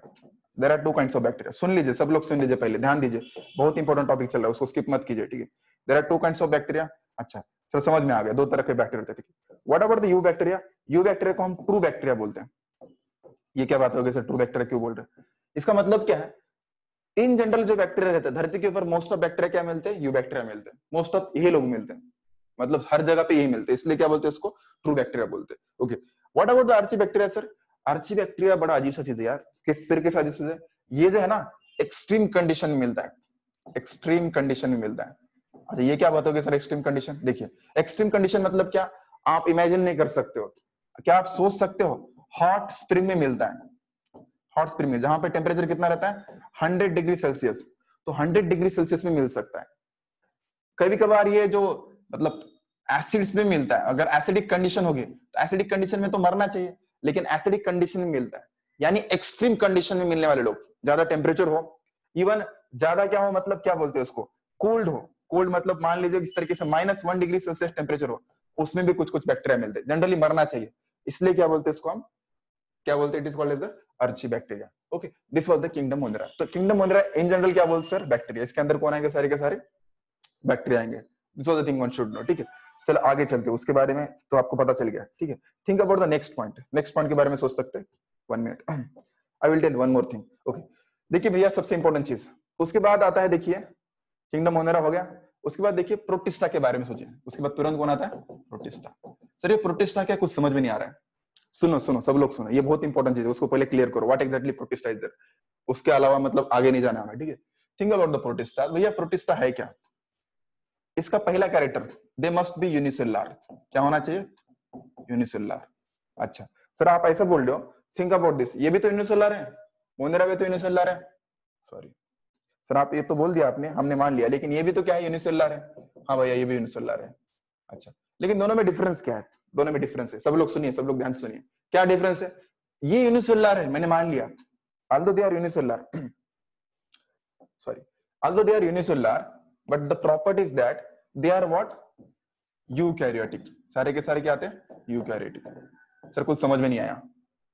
There are two kinds of bacteria. सुन लीजिए, सब लोग सुन लीजिए, पहले ध्यान दीजिए, बहुत इंपॉर्टेंट टॉपिक चल रहा है, उसको स्किप मत कीजिए। ठीक है, there are two kinds of bacteria. अच्छा सर, समझ में आ गया, दो तरह के बैक्टीरिया होते हैं। What about the you bacteria? You bacteria को हम ट्रू बैक्टीरिया बोलते हैं। ये क्या बात होगी सर, ट्रू बैक्टीरिया क्यों बोल रहे हैं? इसका मतलब क्या है? इन जनरल जो बैक्टीरिया रहते हैं धरती के ऊपर, मोस्ट ऑफ बैक्टीरिया क्या मिलते हैं? यू बैक्टीरिया मिलते हैं। मोस्ट ऑफ यही लोग मिलते हैं, मतलब हर जगह पे यही मिलते हैं, इसलिए क्या बोलते हैं इसको? ट्रू बैक्टीरिया बोलते हैं। Okay, what about the archaebacteria sir? Archaebacteria बड़ा अजीब सा चीज है यार। किस तरीके से अजीब चीज है? ये जो है ना, एक्सट्रीम कंडीशन में मिलता है, एक्सट्रीम कंडीशन में मिलता है। अच्छा, ये क्या बात होगी सर एक्सट्रीम कंडीशन? देखिए, एक्सट्रीम कंडीशन मतलब क्या, आप इमेजिन नहीं कर सकते हो, क्या आप सोच सकते हो? हॉट स्प्रिंग में मिलता है, हॉट स्प्रिंग में, जहां पे टेम्परेचर कितना रहता है? 100 डिग्री सेल्सियस। तो 100 डिग्री सेल्सियस में मिल सकता है। कभी कभार ये जो मतलब एसिड्स में मिलता है, अगर एसिडिक कंडीशन होगी तो एसिडिक कंडीशन में तो मरना चाहिए, लेकिन एसिडिक कंडीशन में मिलता है। यानी एक्सट्रीम कंडीशन में मिलने वाले लोग, ज्यादा टेम्परेचर हो, इवन ज्यादा क्या हो, मतलब क्या बोलते हैं उसको, कोल्ड हो। कोल्ड मतलब मान लीजिए इस तरीके से -1 डिग्री सेल्सियस टेम्परेचर हो, उसमें भी कुछ कुछ बैक्टीरिया मिलते हैं, जनरली मरना चाहिए, इसलिए क्या बोलते हैं इसको हम, क्या बोलते हैं? It is called as the archaebacteria. Okay, this was the kingdom Monera. तो किंगडम मोनेरा इन जनरल क्या बोलते हैं सर? बैक्टीरिया। इसके अंदर कौन आएंगे? सारे के सारे बैक्टीरिया आएंगे। This was the thing one should no. ठीक है, चलो आगे चलते हैं, उसके बारे में तो आपको पता चल गया। ठीक है, think about the next point. Next point के बारे में सोच सकते हैं। 1 minute, I will tell one more thing. Okay, देखिए भैया, सबसे इंपॉर्टेंट चीज उसके बाद आता है, देखिए किंगडम मोनेरा हो गया, उसके बाद देखिए प्रोटिस्टा के बारे में सोचिए। उसके बाद तुरंत कौन आता है? प्रोटिस्टा। सर ये प्रोटिस्टा क्या, कुछ समझ में नहीं आ रहा है? सुनो सुनो, सब लोग सुनो, ये बहुत इंपॉर्टेंट चीज है, उसको पहले क्लियर करो। What exactly Protista is there, उसके अलावा मतलब आगे नहीं जाना हमें। ठीक है, थिंक अबाउट द प्रोटिस्टा। भैया प्रोटिस्टा है क्या? इसका पहला character, they must be unicellular. क्या होना चाहिए? यूनिसेलुलर। अच्छा सर, आप ऐसा बोल रहे हो, थिंक अबाउट दिस, ये भी तो यूनिसेलुलर है, मोनेरा भी तो यूनिसेलुलर है। सॉरी सर, आप ये तो बोल दिया आपने, हमने मान लिया, लेकिन ये भी तो क्या है? यूनिसेलुलर है। हाँ भैया, ये भी यूनिसेलुलर है। अच्छा, लेकिन दोनों में डिफरेंस क्या है? दोनों में डिफरेंस है, सब लोग सुनिए, सब लोग ध्यान से सुनिए, क्या डिफरेंस है? ये यूनिसेलुलर है, मैंने मान लिया, although they are unicellular sorry, although they are unicellular, but the property is that they are what? Eukaryotic. सारे के सारे क्या आते हैं? यूकैरियोटिक। सर कुछ समझ में नहीं आया,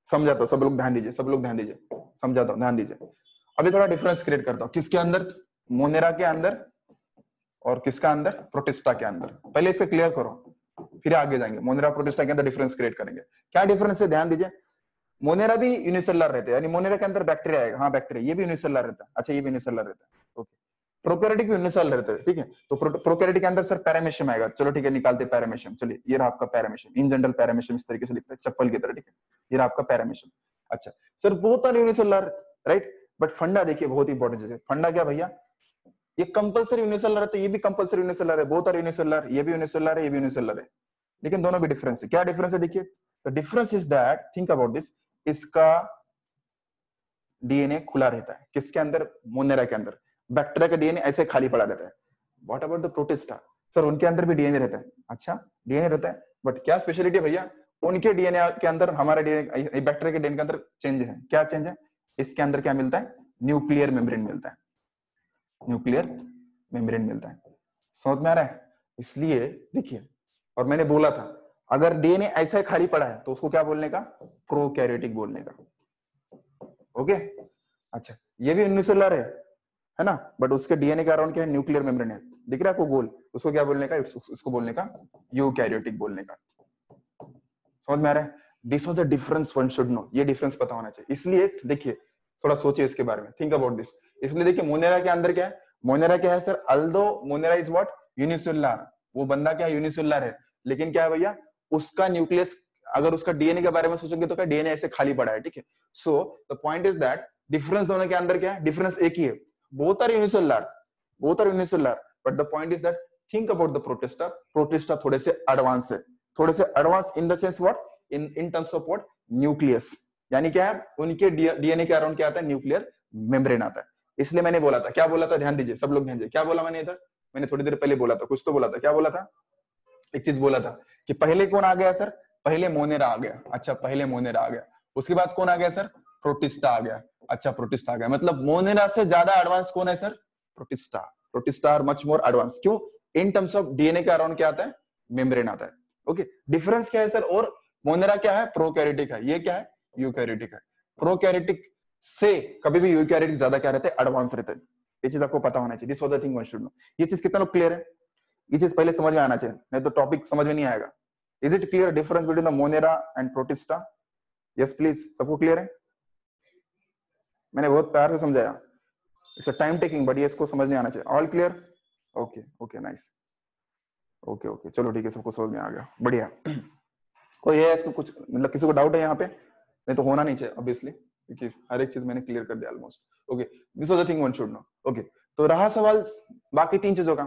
समझाता हूं, सब लोग ध्यान दीजिए, सब लोग ध्यान दीजिए, समझाता हूं, ध्यान दीजिए। अभी थोड़ा डिफरेंस क्रिएट करता हूं, किसके अंदर? मोनेरा के अंदर, और किसका अंदर? प्रोटिस्टा के अंदर। पहले इसे क्लियर करो, फिर आगे जाएंगे। मोनेरा प्रोटिस्टा के अंदर डिफरेंस क्रिएट करेंगे। क्या डिफरेंस है? ध्यान दीजिए, मोनेरा भी यूनिसेलुलर रहते हैं, यानी मोनेरा के अंदर बैक्टीरिया आएगा। हाँ बैक्टीरिया, ये भी यूनिसेलुलर रहता है। अच्छा, ये भी यूनिसेलुलर रहता है। ओके, प्रोकैरियोटिक भी यूनिसेलुलर रहते हैं। ठीक है, तो प्रोकैरियोटिक के अंदर सर पैरामीशियम आएगा। चलो ठीक है, निकालते हैं पैरामीशियम। चलिए, ये रहा आपका पैरामीशियम, इन जनरल पैरामीशियम इस तरीके से लिखते हैं, चप्पल की तरह। ठीक है, ये रहा आपका पैरामीशियम। अच्छा sir, both are unicellular, right? But फंडा देखिए, बहुत इंपॉर्टेंट चीज है। फंडा क्या भैया? ये कंपल्सरी यूनिसेलुलर रहता है, ये भी कंपल्सरी यूनिसेलुलर है, बोथ आर यूनिसेलुलर, ये भी यूनिसेलुलर है, ये भी यूनिसेलुलर है, लेकिन दोनों भी डिफरेंस है। क्या डिफरेंस है? देखिए, the difference is that, think about this, इसका डीएनए खुला रहता है। किसके अंदर? मोनेरा के अंदर। बैक्टीरिया का डीएनए ऐसे खाली पड़ा रहता है। What about the protista? Sir उनके अंदर भी डीएनए रहता है। अच्छा, डीएनए रहता है, बट क्या स्पेशलिटी है भैया? उनके डीएनए के अंदर, हमारा डीएनए, बैक्टीरिया के डीएनए के अंदर चेंज है। क्या चेंज है? इसके अंदर क्या मिलता है? न्यूक्लियर मेम्ब्रेन मिलता है, न्यूक्लियर मेम्ब्रेन मिलता है। समझ में आ रहा है? इसलिए देखिए, और मैंने बोला था, अगर डीएनए ऐसा ही खाली पड़ा है तो उसको क्या बोलने का? प्रोकैरियोटिक बोलने का। ओके, अच्छा, ये भी यूनिसेलुलर है ना, बट उसके डीएनए का अराउंड क्या है? न्यूक्लियर मेम्ब्रेन है। दिख रहा है आपको गोल? उसको क्या बोलने का? इसको बोलने का यूकैरियोटिक बोलने का। समझ में आ रहा है? This was the difference one should know, ये डिफरेंस पता होना चाहिए। इसलिए देखिए, थोड़ा सोचिए इसके बारे में, थिंक अबाउट दिस। इसलिए देखिए, मोनेरा के अंदर क्या है? मोनेरा क्या है sir? Although Monera is what? Unicellular, वो बंदा क्या यूनिसेलुलर है, लेकिन क्या है भैया? उसका न्यूक्लियस, अगर उसका डीएनए के बारे में सोचोगे तो क्या डीएनए ऐसे खाली पड़ा है। ठीक है, so the point is that difference दोनों के अंदर क्या है? डिफरेंस एक ही है, both are unicellular, both are unicellular, but the point is that think about the Protista, Protista थोड़े से एडवांस है, थोड़े से advance in the sense what, in terms of what, nucleus, यानी क्या है, उनके डीएनए के अराउंड क्या आता है? न्यूक्लियर मेम्ब्रेन आता है। इसलिए मैंने बोला था, क्या बोला था, ध्यान दीजिए सब लोग, ध्यान दीजिए, क्या बोला मैंने इधर, मैंने थोड़ी देर पहले बोला था, कुछ तो बोला था, क्या बोला था, एक चीज बोला था कि पहले कौन आ गया सर? पहले मोनेरा आ गया। अच्छा, पहले मोनेरा आ गया, उसके बाद कौन आ गया सर? प्रोटिस्टा आ गया। अच्छा, प्रोटिस्टा आ गया, मतलब मोनेरा से ज्यादा एडवांस कौन है sir? Protista. Protista are much more advance, क्यों? इन टर्म्स ऑफ डीएनए के अराउंड क्या आता है? मेम्ब्रेन आता है। ओके, डिफरेंस क्या है सर? और मोनेरा क्या है? प्रोकैरियोटिक है, ये क्या है? यूकैरियोटिक है। प्रोकैरियोटिक से कभी भी यूकैरियोटिक ज्यादा क्या रहते हैं? एडवांस रहते हैं। ये चीज आपको पता होना चाहिए, this was the thing one should know. ये चीज कितना लोग क्लियर है? ये चीज पहले समझ में आना चाहिए, नहीं तो टॉपिक समझ में नहीं आएगा। Is it clear difference between the Monera and protista? Yes please, सबको क्लियर है? मैंने बहुत प्यार से समझाया, it's a time taking, but ये इसको समझ में आना चाहिए। All clear? Okay okay, nice, okay okay, चलो ठीक है, सबको समझ में आ गया, बढ़िया। कोई है इसको कुछ, मतलब किसी को डाउट है यहाँ पे? नहीं तो होना नहीं चाहिए ऑब्वियसली, क्योंकि हर एक चीज मैंने क्लियर कर दिया almost. Okay, this was the thing one should know. Okay, तो रहा सवाल बाकी तीन चीजों का।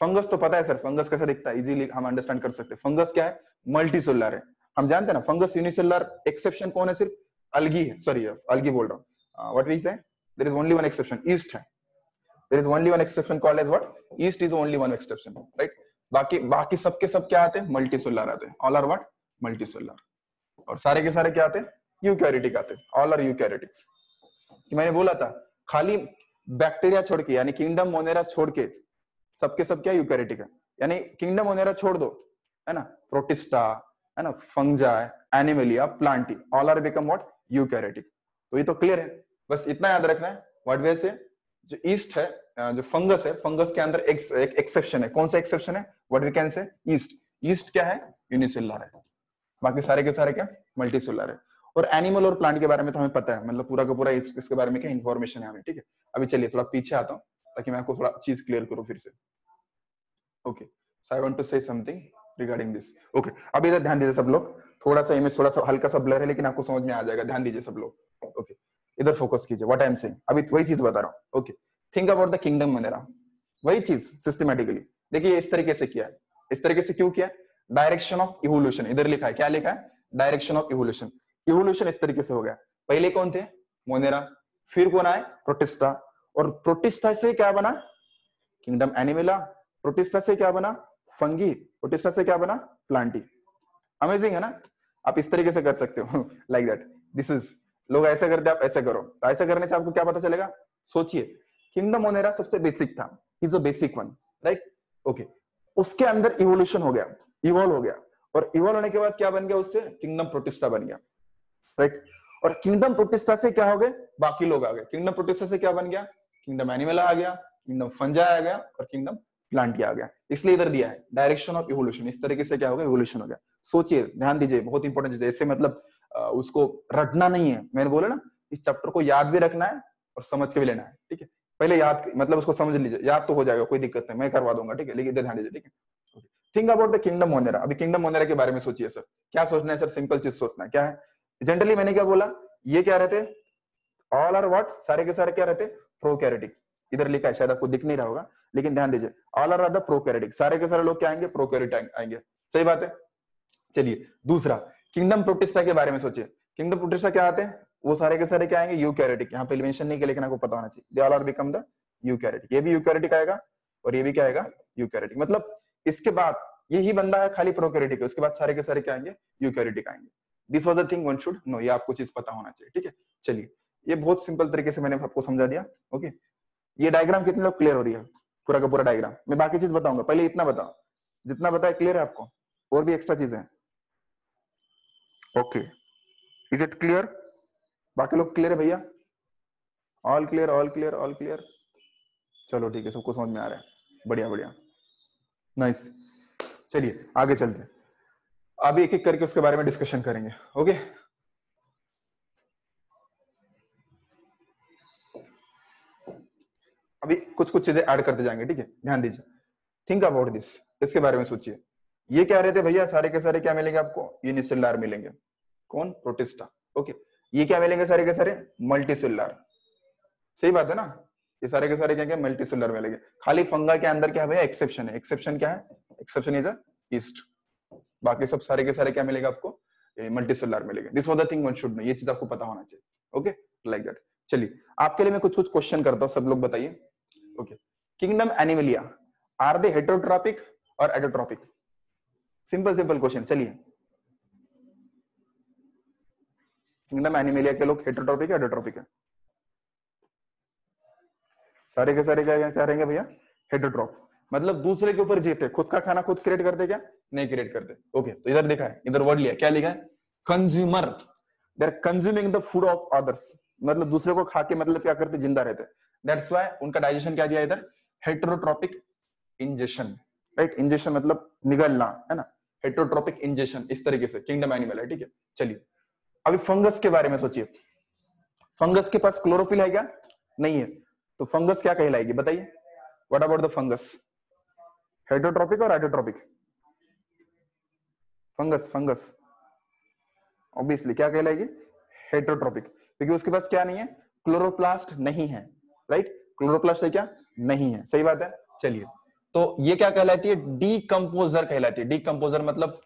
फंगस तो पता है सर, फंगस कैसा दिखता है, इजीली हम अंडरस्टैंड कर सकते हैं। फंगस क्या है? मल्टीसेलुलर है, हम जानते हैं ना। फंगस यूनिसेलुलर, एक्सेप्शन कौन है? सिर्फ अलगी है, सॉरी अलगी बोल रहा हूँ, what we say, there is only one exception, yeast है। There is only one exception called as what? Yeast is only one exception, right? बाकी बाकी सबके सब क्या आते हैं? मल्टीसेलुलर आते हैं, ऑल आर व्हाट? मल्टीसेलुलर। और सारे के सारे क्या आते हैं? यूकैरियोटिक आते हैं, ऑल आर यूकैरियोटिक्स। कि मैंने बोला था खाली बैक्टीरिया छोड़ के, यानी किंगडम मोनेरा छोड़ के सबके सब क्या? यूकैरियोटिक है। यानी किंगडम मोनेरा छोड़ दो, है ना, प्रोटिस्टा, है ना, Fungi, Animalia, Plantae, all are become what? Eukaryotic. तो ये तो क्लियर है, बस इतना याद रखना है। व्हाट वे से जो ईस्ट है, जो फंगस है, फंगस के अंदर एक एक्सेप्शन है। कौन सा एक्सेप्शन है? What we can say, yeast. Yeast क्या है? यूनिसेलुलर है, बाकी सारे के सारे क्या? मल्टीसेलुलर है। और एनिमल और प्लांट के बारे में तो हमें पता है, मतलब पूरा का पूरा इसके बारे में क्या इन्फॉर्मेशन है हमें, ठीक है। अभी चलिए थोड़ा पीछे आता हूँ ताकि मैं आपको थोड़ा चीज क्लियर करूँ फिर से। Okay, so I want to say something regarding this. Okay, अभी इधर ध्यान दीजिए सब लोग, थोड़ा सा इमेज थोड़ा सा हल्का सा ब्लर है, लेकिन आपको समझ में आ जाएगा, ध्यान दीजिए सब लोग। ओके, इधर फोकस कीजिए, व्हाट आई एम सेइंग, अभी वही चीज बता रहा हूँ। Okay, think about the kingdom Monera, वही चीज सिस्टमैटिकली। देखिए इस तरीके से किया है, इस तरीके से क्यों किया? डायरेक्शन ऑफ इवोल्यूशन, इधर लिखा है, क्या लिखा है? Direction of evolution. इवोल्यूशन इस तरीके से हो गया, पहले कौन थे? मोनेरा, फिर कौन आए? प्रोटिस्टा, और प्रोटिस्टा से क्या बना? किंगडम एनिमेला। प्रोटिस्टा से क्या बना? फंगी। प्रोटिस्टा से क्या बना? प्लांटी। अमेजिंग है ना? आप इस तरीके से कर सकते हो, लाइक दैट, दिस इज, लोग ऐसे करते, आप ऐसे करो, तो ऐसे करने से आपको क्या पता चलेगा? सोचिए, किंगडम मोनेरा सबसे बेसिक था, is a basic one, right? Okay, उसके अंदर इवोल्यूशन हो गया, इवॉल्व हो गया, और इवॉल्व होने के बाद क्या बन गया? उससे किंगडम प्रोटिस्टा बन गया, राइट? और किंगडम प्रोटिस्टा से क्या हो गए? बाकी लोग आ गए। किंगडम प्रोटिस्टा से क्या बन गया? किंगडम एनिमला आ गया, किंगडम फंजाई आ गया, और किंगडम प्लांटिया आ गया। इसलिए इधर दिया है डायरेक्शन ऑफ इवोल्यूशन, इस तरीके से क्या हो गया? इवोल्यूशन हो गया। सोचिए, ध्यान दीजिए, बहुत इंपॉर्टेंट चीज है, ऐसे मतलब उसको रटना नहीं है, मैंने बोला ना, इस चैप्टर को याद भी रखना है और समझ के भी लेना है, ठीक है। पहले याद, मतलब उसको समझ लीजिए, याद तो हो जाएगा, कोई दिक्कत नहीं, मैं करवा दूंगा, ठीक है, लेकिन इधर ध्यान दीजिए, ठीक है। Think about the kingdom Monera. अभी किंगडम मोनेरा के बारे में सोचिए सर, क्या सोचना है सर? सिंपल चीज सोचना है, क्या है? जनरली मैंने क्या बोला, ये क्या रहते? All are what? सारे के सारे क्या रहते? प्रोकैरियोटिक। इधर लिखा है, शायद आपको दिख नहीं रहा होगा, लेकिन ध्यान दीजिए, ऑल आर द प्रोकैरियोटिक, सारे के सारे लोग क्या आएंगे? प्रोकैरियोटिक आएंगे, सही बात है। चलिए दूसरा, किंगडम प्रोटिस्टा के बारे में सोचिए। किंगडम प्रोटिस्टा क्या आते हैं? वो सारे के सारे क्या आएंगे? यूकैरियोटिक। यहाँ पे मेंशन नहीं किया, लेकिन आपको पता होना चाहिए, they all are become the eukaryotic. ये भी यूकैरियोटिक आएगा, और ये भी क्या आएगा? यूकैरियोटिक। मतलब इसके बाद यही बंदा है खाली प्रोकैरियोटिक, उसके बाद सारे के सारे क्या आएंगे? यूकैरियोटिक आएंगे। This was the thing one should know, ये आपको चीज पता होना चाहिए, ठीक है। चलिए, ये बहुत सिंपल तरीके से मैंने आपको समझा दिया। ओके, ये डायग्राम कितने लोग क्लियर हो रही है? पूरा का पूरा डायग्राम, मैं बाकी चीज बताऊंगा, पहले इतना बताओ, जितना बताया क्लियर है आपको? और भी एक्स्ट्रा चीजें? Okay, is it clear? बाकी लोग क्लियर है भैया? All clear, all clear, all clear? चलो ठीक है, सबको समझ में आ रहा है, बढ़िया बढ़िया, नाइस। चलिए आगे चलते हैं, अभी एक एक करके उसके बारे में डिस्कशन करेंगे। ओके, अभी कुछ कुछ चीजें ऐड करते जाएंगे, ठीक है, ध्यान दीजिए। थिंक अबाउट दिस, इसके बारे में सोचिए। ये क्या रहते भैया? सारे के सारे क्या मिलेंगे आपको? यूनिसेलुलर मिलेंगे। कौन? प्रोटिस्टा। ओके, ये क्या मिलेंगे? सारे के सारे मल्टीसेलुलर। सही बात है ना, ये सारे के सारे क्या क्या मल्टी सेलुलर मिलेंगे। खाली फंगा के अंदर क्या है भैया, एक्सेप्शन है। एक्सेप्शन क्या है, एक्सेप्शन इज अ ईस्ट। बाकी सब सारे के सारे क्या मिलेगा आपको, मल्टी सेलुलर मिलेगा। This was the thing one should know, ये चीज आपको पता होना चाहिए। Okay, like that. चलिए आपके लिए मैं कुछ कुछ क्वेश्चन करता हूं, सब लोग बताइए। Okay, kingdom animalia are they heterotrophic और एडोट्रॉपिक? Simple simple question. चलिए, किंगडम एनिमलिया के लोग हेटेरोट्रॉपिक है एडोट्रॉपिक है? सारे के सारे क्या क्या रहेंगे भैया, हेटेरोट्रॉप। मतलब दूसरे के ऊपर जीते, खुद का खाना खुद क्रिएट करते क्या, नहीं क्रिएट करते। ओके, तो इधर देखा है, इधर वर्ड लिया, क्या लिखा है, consumer. They are consuming the food of others, मतलब दूसरे को खा के मतलब क्या करते, जिंदा रहते। दैट्स व्हाई उनका डाइजेशन क्या दिया इधर, हेटेरोट्रॉपिक इंजेशन। राइट, इंजेशन मतलब निगलना, है ना, हेटेरोट्रॉपिक इंजेशन, इस तरीके से किंगडम एनिमल है। ठीक है, चलिए अभी फंगस के बारे में सोचिए। फंगस के पास क्लोरोफिल है क्या, नहीं है, तो फंगस क्या कहलाएगी बताइए। What about the fungus, heterotrophic और एडोट्रॉपिक? फंगस, फंगस ऑब्वियसली क्या कहलाएगी, हेटेरोट्रॉपिक, क्योंकि उसके पास क्या नहीं है, क्लोरोप्लास्ट नहीं है। राइट, क्लोरोप्लास्ट है क्या, नहीं है, सही बात है। चलिए, तो ये क्या कहलाती है, डीकंपोजर कहलाती है। डीकंपोजर मतलब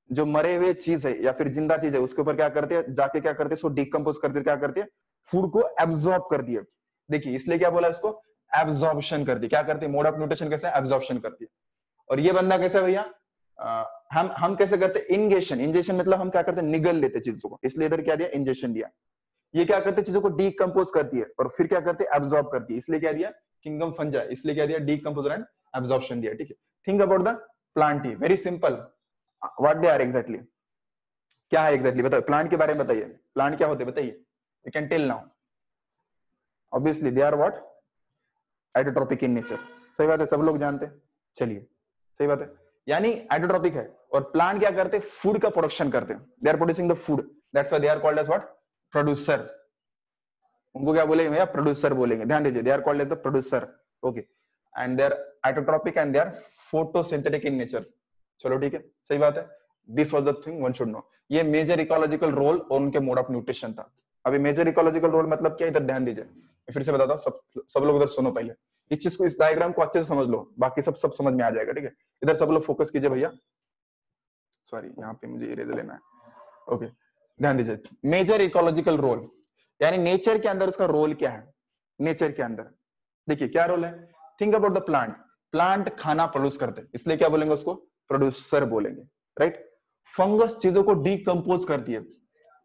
जो मरे हुए चीज है या फिर जिंदा चीज है उसके ऊपर क्या करते हैं, जाके क्या करते हैं, उसको डीकंपोज करते, क्या करते हैं, फूड को एब्जॉर्ब कर दिए। देखिए इसलिए क्या बोला इसको, एब्जॉर्प्शन कर दी। क्या करती है, मोड ऑफ न्यूट्रिशन कैसे, एब्जॉर्प्शन करती है। और ये बंदा कैसे भैया, हम कैसे करते हैं, इंजेशन। इंजेशन मतलब हम क्या करते हैं, निगल लेते चीजों को, इसलिए इधर क्या दिया, इंजेशन दिया। ये क्या करते हैं, चीजों को डीकंपोज करती है और फिर क्या करते हैं, एब्जॉर्ब करती है, इसलिए क्या दिया, किंगडम फंजा, इसलिए क्या दिया, डीकंपोजर एंड एब्जॉर्प्शन दिया। ठीक है, think about the Plantae, very simple, what they are exactly, क्या है एग्जैक्टली बताओ, प्लांट के बारे में बताइए, प्लांट क्या होते हैं बताइए, you can tell now. Obviously they are what, autotrophic in nature, सही बात है, सब लोग जानते हैं। चलिए, सही बात है, यानी एडोट्रॉपिक है। और प्लांट क्या करते हैं, फूड का प्रोडक्शन करते हैं, they are producing the food, that's why they are called as what, producer. उनको क्या बोलेंगे भैया, प्रोड्यूसर बोलेंगे, ध्यान दीजिए, they are called as the producer. Okay, and they are autotrophic and they are photosynthetic in nature. चलो ठीक है, सही बात है। This was the thing one should know. ये मेजर इकोलॉजिकल रोल और उनके मोड ऑफ न्यूट्रिशन था। अभी मेजर इकोलॉजिकल रोल मतलब क्या, इधर ध्यान दीजिए, फिर से बताता हूँ, सब लोग इधर सुनो पहले, इस चीज को, इस डायग्राम को अच्छे से समझ लो, बाकी सब समझ में आ जाएगा। ठीक है, इधर सब लोग फोकस कीजिए भैया, सॉरी यहाँ पे मुझे इरेजर लेना है। ओके, ध्यान दीजिए, मेजर इकोलॉजिकल रोल यानी नेचर के अंदर उसका रोल क्या है। नेचर के अंदर देखिए क्या रोल है, think about the plant. Plant खाना प्रोड्यूस करते हैं, इसलिए क्या बोलेंगे उसको, प्रोड्यूसर बोलेंगे। राइट, फंगस चीजों को डीकंपोज करती है,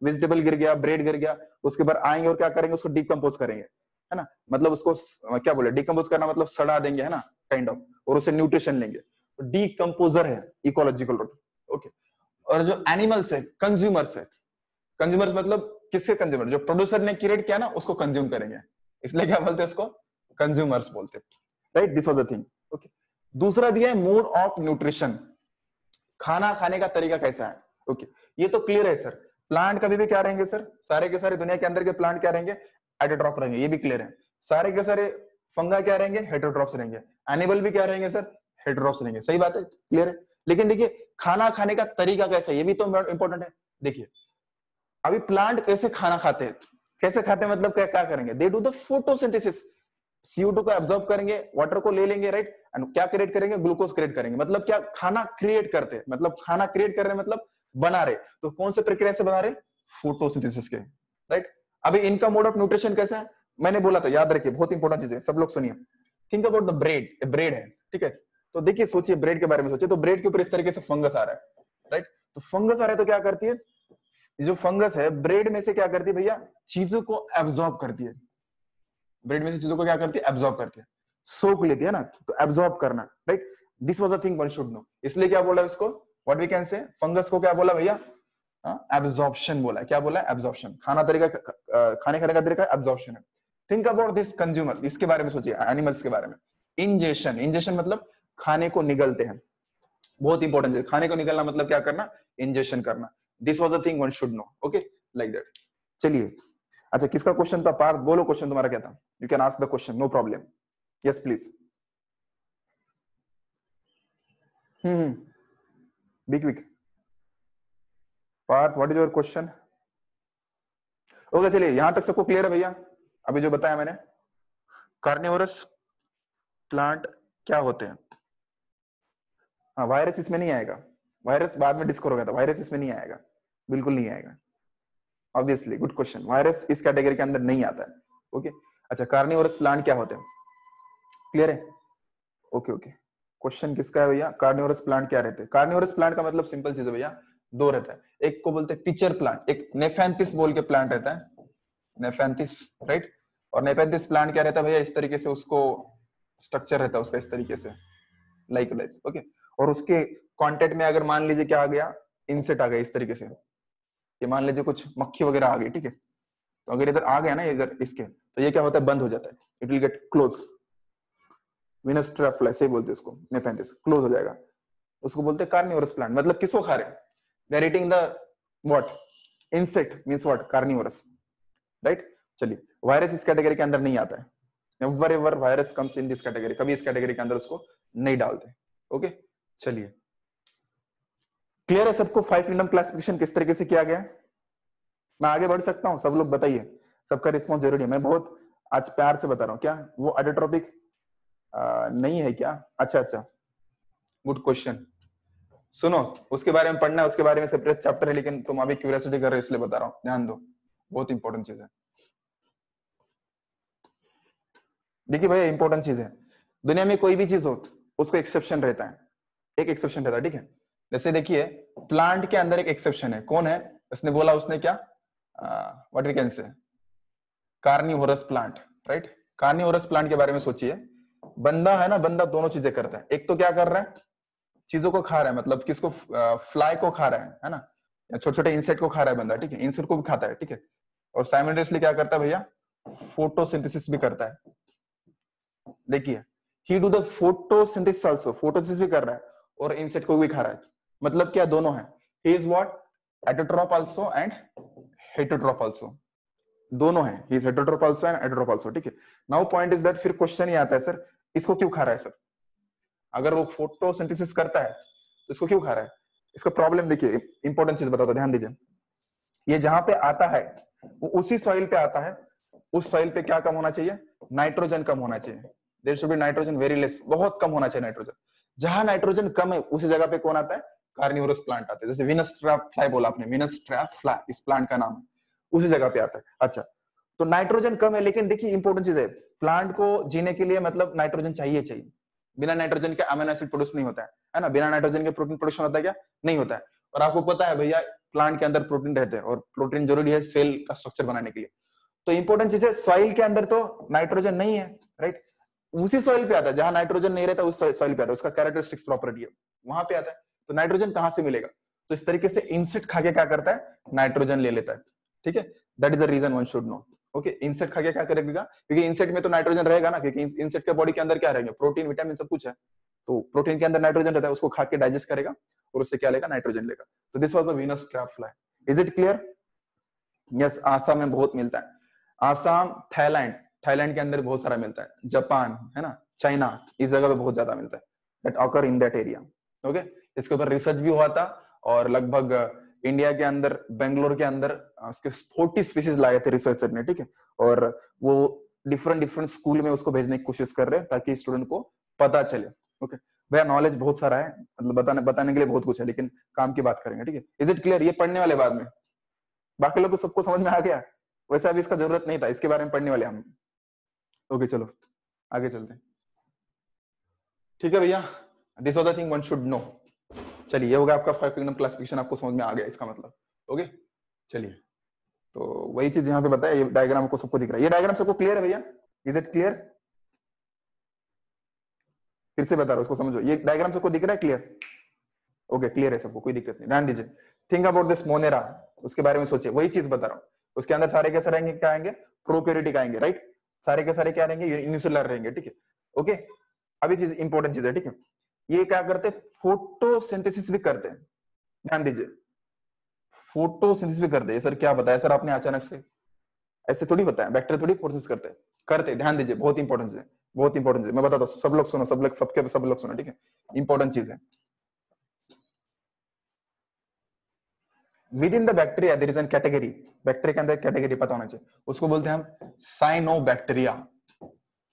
वेजिटेबल गिर गया, ब्रेड गिर गया, उसके बाद आएंगे और क्या करेंगे, उसको डीकंपोज करेंगे, है ना, मतलब उसको क्या बोले, डीकंपोज करना मतलब सड़ा देंगे, है ना, काइंड ऑफ, और उससे न्यूट्रिशन लेंगे। डीकंपोजर है इकोलॉजिकल रोल। ओके, और जो एनिमल्स है, कंज्यूमर्स है। कंज्यूमर्स मतलब किसके कंज्यूमर, जो प्रोड्यूसर ने क्रिएट किया ना उसको कंज्यूम करेंगे, इसलिए क्या बोलते हैं उसको, कंज्यूमर्स बोलते हैं। Right, this was the thing. Okay, दूसरा दिया है मोड ऑफ न्यूट्रिशन, खाना खाने का तरीका कैसा है। ओके, ये तो क्लियर है सर, प्लांट कभी भी क्या रहेंगे सर, सारे के सारे दुनिया के अंदर के प्लांट क्या रहेंगे, एडोट्रॉप रहेंगे, ये भी क्लियर है। सारे के सारे फंगा क्या रहेंगे, हेटेरोट्रॉप्स रहेंगे। एनिमल भी क्या रहेंगे सर, हेटेरोट्रॉप्स रहेंगे, सही बात है, क्लियर है। लेकिन देखिए खाना खाने का तरीका कैसा है, ये भी तो इंपॉर्टेंट है। देखिए अभी प्लांट कैसे खाना खाते हैं, कैसे खाते हैं मतलब क्या क्या करेंगे, they do the photosynthesis, CO2 को एब्जॉर्ब करेंगे, वाटर को ले लेंगे, राइट, एंड क्या क्रिएट करेंगे, ग्लूकोज क्रिएट करेंगे। मतलब क्या, खाना क्रिएट करते हैं, मतलब खाना क्रिएट कर रहे हैं, मतलब बना रहे। तो कौन से प्रक्रिया से बना रहे, फोटोसिंथेसिस के, राइट। अभी इनका मोड ऑफ न्यूट्रिशन कैसा है, मैंने बोला था, याद रखिए, बहुत इंपॉर्टेंट चीज है, सब लोग सुनिए। Think about the bread, bread है, ठीक है, तो देखिए सोचिए ब्रेड के बारे में सोचिए, तो ब्रेड के ऊपर इस तरीके से फंगस आ रहा है, राइट, तो फंगस आ रहा है तो क्या करती है, जो फंगस है ब्रेड में से क्या करती है भैया, चीजों को एब्जॉर्ब करती है। ब्रेड में से चीजों को क्या करती है, एब्जॉर्ब करती है, सोख लेती है ना, तो एब्जॉर्ब करना, right. This was the thing one should know, इसलिए क्या बोला इसको, what we can say, fungus को क्या बोला भैया, एब्जॉर्प्शन बोला। क्या बोला, एब्जॉर्प्शन, खाना तरीका, खाने खाने का तरीका एब्जॉर्प्शन है। थिंक अबाउट दिस कंज्यूमर, इसके बारे में सोचिए, एनिमल्स के बारे में। इंजेशन, इंजेशन मतलब खाने को निगलते हैं, बहुत इंपॉर्टेंट है, खाने को निगलना मतलब क्या करना, इंजेशन करना। This was the thing one should know, okay, like that. चलिए, अच्छा किसका क्वेश्चन था, पार्थ बोलो, क्वेश्चन तुम्हारा क्या था, you can ask the question, no problem, yes please. Be quick, Parth what is your question. Okay चलिए, यहां तक सबको क्लियर है भैया, अभी जो बताया मैंने, कार्निवोरस प्लांट क्या होते हैं? हाँ, वायरस इसमें नहीं आएगा, वायरस बाद में डिस्कवर हो गया था, वायरस इसमें नहीं आएगा, बिल्कुल नहीं आएगा। ऑब्वियसली गुड क्वेश्चन, वायरस इस कैटेगरी के अंदर नहीं आता है। ओके अच्छा, कार्निवोरस प्लांट क्या होते हैं? क्लियर है? ओके ओके, क्वेश्चन किसका है भैया? कार्निवोरस प्लांट क्या रहते हैं? कार्निवोरस प्लांट का मतलब सिंपल चीज है भैया, दो रहता है। एक को बोलते हैं पिचर प्लांट, एक नेफेंथिस बोल के प्लांट रहता है, नेफेंथिस, राइट। और नेफेंथिस प्लांट क्या रहता है भैया? इस तरीके से उसको स्ट्रक्चर रहता है उसका, इस तरीके से लाइक लाइक, ओके। और उसके कांटेक्ट में अगर मान लीजिए क्या आ गया, इंसेक्ट आ गया इस तरीके से, ये मान लीजिए कुछ मक्खी वगैरह आ गई, ठीक है। तो अगर इधर आ गया ना इधर इसके, तो ये क्या होता है, बंद हो जाता है, it will get close. Venus ट्रैफ्लाई से बोलते हैं उसको, नेफेंथिस क्लोज हो जाएगा, उसको बोलते हैं कार्निवोरस प्लांट। मतलब किसको खा रहे हैं? They are eating the what, insect means what, carnivorous, right. चलिए, वायरस इस कैटेगरी के अंदर नहीं आता है, never ever virus comes in this category, कभी इस कैटेगरी के अंदर उसको नहीं डालते। ओके चलिए, क्लियर है सबको? 5 किंगडम क्लासिफिकेशन किस तरीके से किया गया है? मैं आगे बढ़ सकता हूं? सब लोग बताइए, सबका रिस्पॉन्स जरूरी है। मैं बहुत आज प्यार से बता रहा हूँ। क्या वो अडोट्रोपिक नहीं है क्या? अच्छा अच्छा, गुड क्वेश्चन। सुनो, उसके बारे में पढ़ना है, उसके बारे में सेपरेट चैप्टर है, लेकिन तुम अभी क्यूरियोसिटी कर रहे हो इसलिए बता रहा हूँ, ध्यान दो, बहुत इंपॉर्टेंट चीज है। देखिए भैया, इंपॉर्टेंट चीज है, दुनिया में कोई भी चीज हो उसको एक्सेप्शन रहता है, एक एक्सेप्शन रहता है, ठीक है। जैसे देखिए, प्लांट के अंदर एक एक्सेप्शन है, कौन है? उसने बोला, उसने क्या, what we can say, carnivorous plant, right. Carnivorous plant के बारे में सोचिए, बंदा है ना, बंदा दोनों चीजें करता है। एक तो क्या कर रहा है, चीजों को खा रहा है, मतलब किसको, फ्लाई को खा रहा है ना, या छोटे छोटे इंसेक्ट को खा रहा है बंदा, ठीक है, इंसेक्ट को भी खाता है, ठीक है। और साइमल्टेनियसली क्या करता है भैया, फोटोसिंथेसिस भी करता है। देखिए, ही do the photosynthesis also, photosynthesis भी कर रहा है और इंसेक्ट को भी खा रहा है। मतलब क्या, दोनों है। He is what, autotroph also and heterotroph also, दोनों है। He is heterotroph also and autotroph also, ठीक है। नाउ पॉइंट इज दैट, फिर क्वेश्चन ही आता है, सर इसको क्यों खा रहा है सर? अगर वो फोटोसिंथेसिस करता है तो इसको क्यों खा रहा है? इसका प्रॉब्लम देखिए, इंपॉर्टेंट चीज बताता, ध्यान दीजिए। ये जहां पे आता है वो उसी सॉइल पे आता है, उस सॉइल पे क्या कम होना चाहिए, नाइट्रोजन कम होना चाहिए। There should be nitrogen very less, बहुत कम होना चाहिए नाइट्रोजन। जहां नाइट्रोजन कम है उसी जगह पे कौन आता है, कार्निवोरस प्लांट आते हैं। जैसे विनस ट्रैप फ्लाई बोला आपने, विनस ट्रैप फ्लाई इस प्लांट का नाम है, उसी जगह पे आता है। अच्छा, तो नाइट्रोजन कम है, लेकिन देखिए इंपॉर्टेंट चीज है, प्लांट को जीने के लिए मतलब नाइट्रोजन चाहिए चाहिए। बिना नाइट्रोजन के अमीनो एसिड प्रोड्यूस नहीं होता है ना, बिना नाइट्रोजन के प्रोटीन प्रोडक्शन होता है क्या? नहीं होता है। और आपको पता है भैया, प्लांट के अंदर प्रोटीन रहते हैं और प्रोटीन जरूरी है सेल का स्ट्रक्चर बनाने के लिए। तो इंपॉर्टेंट चीज है, सॉइल के अंदर तो नाइट्रोजन नहीं है, राइट। उसी सॉइल पे आता है जहां नाइट्रोजन नहीं रहता, उस सॉइल पे आता है, उसका कैरेक्टरिस्टिक्स प्रॉपर्टी है, वहां पे आता है। तो नाइट्रोजन कहां से मिलेगा? तो इस तरीके से इंसेक्ट खा के क्या करता है, नाइट्रोजन ले लेता है, ठीक है। That is the reason one should know. Okay, insect खा के क्या करेगा, क्योंकि इंसेक्ट में तो नाइट्रोजन रहेगा ना, क्योंकि इंसेक्ट के बॉडी के अंदर क्या रहेगा, प्रोटीन विटामिन सब कुछ है। तो प्रोटीन के अंदर नाइट्रोजन रहता है, उसको खा के डाइजेस्ट करेगा और उससे क्या लेगा, नाइट्रोजन लेगा। तो this was the Venus trap fly. Is it clear? Yes, Assam में बहुत मिलता है, आसाम, थाईलैंड, थाईलैंड के अंदर बहुत सारा मिलता है, जापान है ना, चाइना, इस जगह पे बहुत ज्यादा मिलता है, that occur in that area. Okay, इसके ऊपर रिसर्च भी हुआ था, और लगभग इंडिया के अंदर, बेंगलोर के अंदर उसके 40 स्पीसीज लाए थे रिसर्चर ने, ठीक है। और वो डिफरेंट डिफरेंट स्कूल में उसको भेजने की कोशिश कर रहे हैं, ताकि स्टूडेंट को पता चले। ओके भैया, नॉलेज बहुत सारा है, मतलब बताने के लिए बहुत कुछ है, लेकिन काम की बात करेंगे, ठीक है। Is it clear? ये पढ़ने वाले बाद में, बाकी लोग को सबको समझ में आ गया? वैसे अभी इसका जरूरत नहीं था, इसके बारे में पढ़ने वाले हम। ओके चलो आगे चलते हैं, ठीक है भैया। This was the thing one should no. चलिए, ये होगा आपका 5 किंगडम क्लासिफिकेशन, आपको समझ में आ गया इसका मतलब। ओके चलिए, तो वही चीज यहाँ पे बताया, ये डायग्राम को सबको दिख रहा है, ये डायग्राम सबको क्लियर है भैया? Is it clear? फिर से बता रहा हूँ, उसको समझो, ये डायग्राम सबको दिख रहा है? क्लियर? ओके क्लियर है सबको, कोई दिक्कत नहीं, ध्यान दीजिए। थिंक अबाउट दिस मोनेरा, उसके बारे में सोचिए, वही चीज बता रहा हूँ। उसके अंदर सारे कैसे रहेंगे, क्या आएंगे, प्रोकैरियोटिक आएंगे, राइट। सारे के सारे क्या रहेंगे, यूनिसेलुलर रहेंगे, ठीक है। ओके, अभी चीज इंपॉर्टेंट चीज है, ठीक है। ये क्या करते, फोटोसिंथेसिस भी करते हैं, ध्यान दीजिए, फोटोसिंथेसिस भी करते हैं। सर क्या बताया सर आपने अचानक से, ऐसे थोड़ी बताया, बैक्टीरिया थोड़ी फोटोसिंथेसिस करते हैं, करते, ध्यान दीजिए, बहुत इंपॉर्टेंट चीज है, बहुत इंपॉर्टेंट चीज, मैं बताता हूँ, सब लोग सुनो, सब लोग, सबके सब लोग सुनो, ठीक है, इंपॉर्टेंट चीज है। Within the bacteria there is an category, bacteria के अंदर कैटेगरी पता होना चाहिए, उसको बोलते हैं हम साइनोबैक्टीरिया,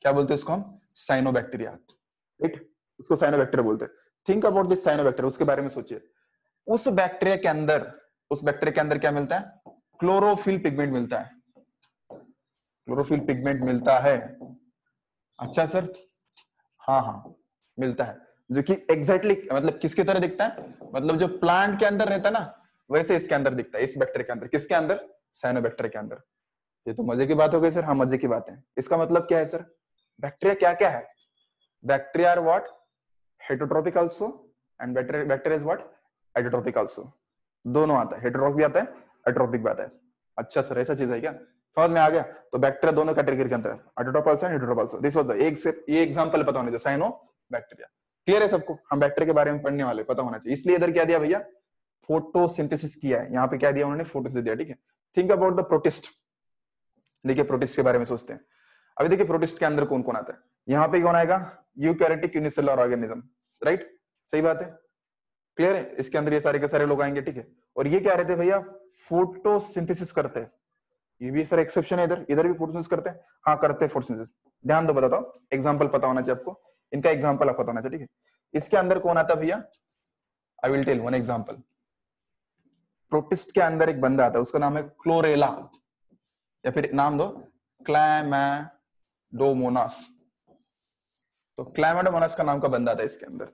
क्या बोलते हैं उसको हम? Cyanobacteria, right? उसको साइनोबैक्टीरिया बोलते हैं। थिंक अबाउट दिस साइनोबैक्टीरिया, उसके बारे में सोचिए। उस बैक्टीरिया के अंदर क्या मिलता है? क्लोरोफिल पिगमेंट मिलता है। क्लोरोफिल पिगमेंट मिलता है। अच्छा सर, हाँ हाँ मिलता है, जो कि एग्जैक्टली मतलब किसकी तरह दिखता है? मतलब जो प्लांट के अंदर रहता है ना, वैसे इसके अंदर दिखता है, इस बैक्टीरिया के अंदर। किसके अंदर? साइनोबैक्टीरिया के अंदर। ये तो मजे की बात हो गई सर। हाँ मजे की बात है। इसका मतलब क्या है सर? बैक्टीरिया क्या क्या है? Bacteria are what? Heterotrophic also, and bacteria is what? Autotrophic also. दोनों आता है, हेटरोट्रोपिक भी आता है, एडोट्रोपिक भी आता है। अच्छा सर, ऐसा चीज है क्या? समझ में आ गया? तो बैक्टीरिया दोनों कैटेगरी के अंदर है, autotrophic also and heterotrophic also. This was the एक से ये एग्जांपल पता होने चाहिए, साइनो बैक्टीरिया। क्लियर है सबको? हम बैक्टीरिया के बारे में पढ़ने वाले, पता होना चाहिए। इसलिए इधर क्या दिया भैया? फोटोसिंथेसिस किया है। यहाँ पे क्या दिया उन्होंने? फोटोसिंथेसिस दिया, ठीक है। Think about the protist. देखिए प्रोटिस्ट के बारे में सोचते हैं। अभी देखिए प्रोटिस्ट के अंदर कौन कौन आता है। यहाँ पे कौन आएगा? Eukaryotic unicellular organism, right? सही बात है, क्लियर है? इसके अंदर ये सारे के सारे लोग आएंगे, ठीक है। और ये क्या रहते हैं भैया? फोटोसिंथेसिस करते हैं। ये भी सर एक्सेप्शन है, इधर इधर भी फोटोसिंथेसिस करते हैं। हाँ करते हैं फोटोसिंथेसिस। ध्यान दो, बताता हूँ, एग्जांपल पता होना चाहिए आपको। इनका एग्जांपल आपको पता होना चाहिए, ठीक है। इसके अंदर कौन आता है भैया? I will tell one example. Protist के अंदर एक बंदा आता है, उसका नाम है क्लोरेला, या फिर नाम दो क्लैमाडोमोनास। तो क्लैमाडोमोनास का नाम का बंदा आता है इसके अंदर।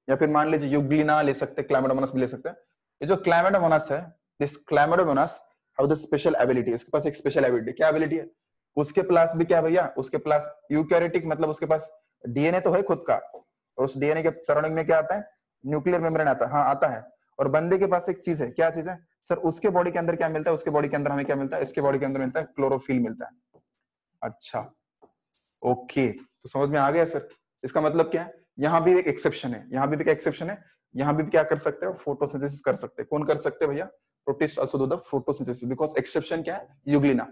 या फिर मान लीजिए यूग्लिना ले सकते हैं, क्लैमाडोमोनास भी ले सकते हैं। ये जो क्लैमाडोमोनास है, this chlamydomonas have the special ability. इसके पास एक स्पेशल एबिलिटी, क्या एबिलिटी है? उसके पास भी क्या भैया? उसके पास यूकैरियोटिक, मतलब उसके पास डीएनए तो है खुद का, और उस डीएनए के सराउंडिंग में क्या आता है? न्यूक्लियर मेम्ब्रेन आता है। हाँ आता है। और बंदे के पास एक चीज है, क्या चीज है सर? उसके बॉडी के अंदर क्या मिलता है? उसके बॉडी के अंदर हमें क्या मिलता है? इसके बॉडी के अंदर मिलता है क्लोरोफिल मिलता है। अच्छा ओके, तो समझ में आ गया सर? इसका मतलब क्या है? यहाँ भी एक एक्सेप्शन है, यहाँ भी एक एक्सेप्शन है। यहाँ भी क्या कर सकते हैं? फोटोसिंथेसिस कर सकते हैं। कौन कर सकते हैं भैया? Protist also do the photosynthesis, because exception क्या है? यूग्लिना।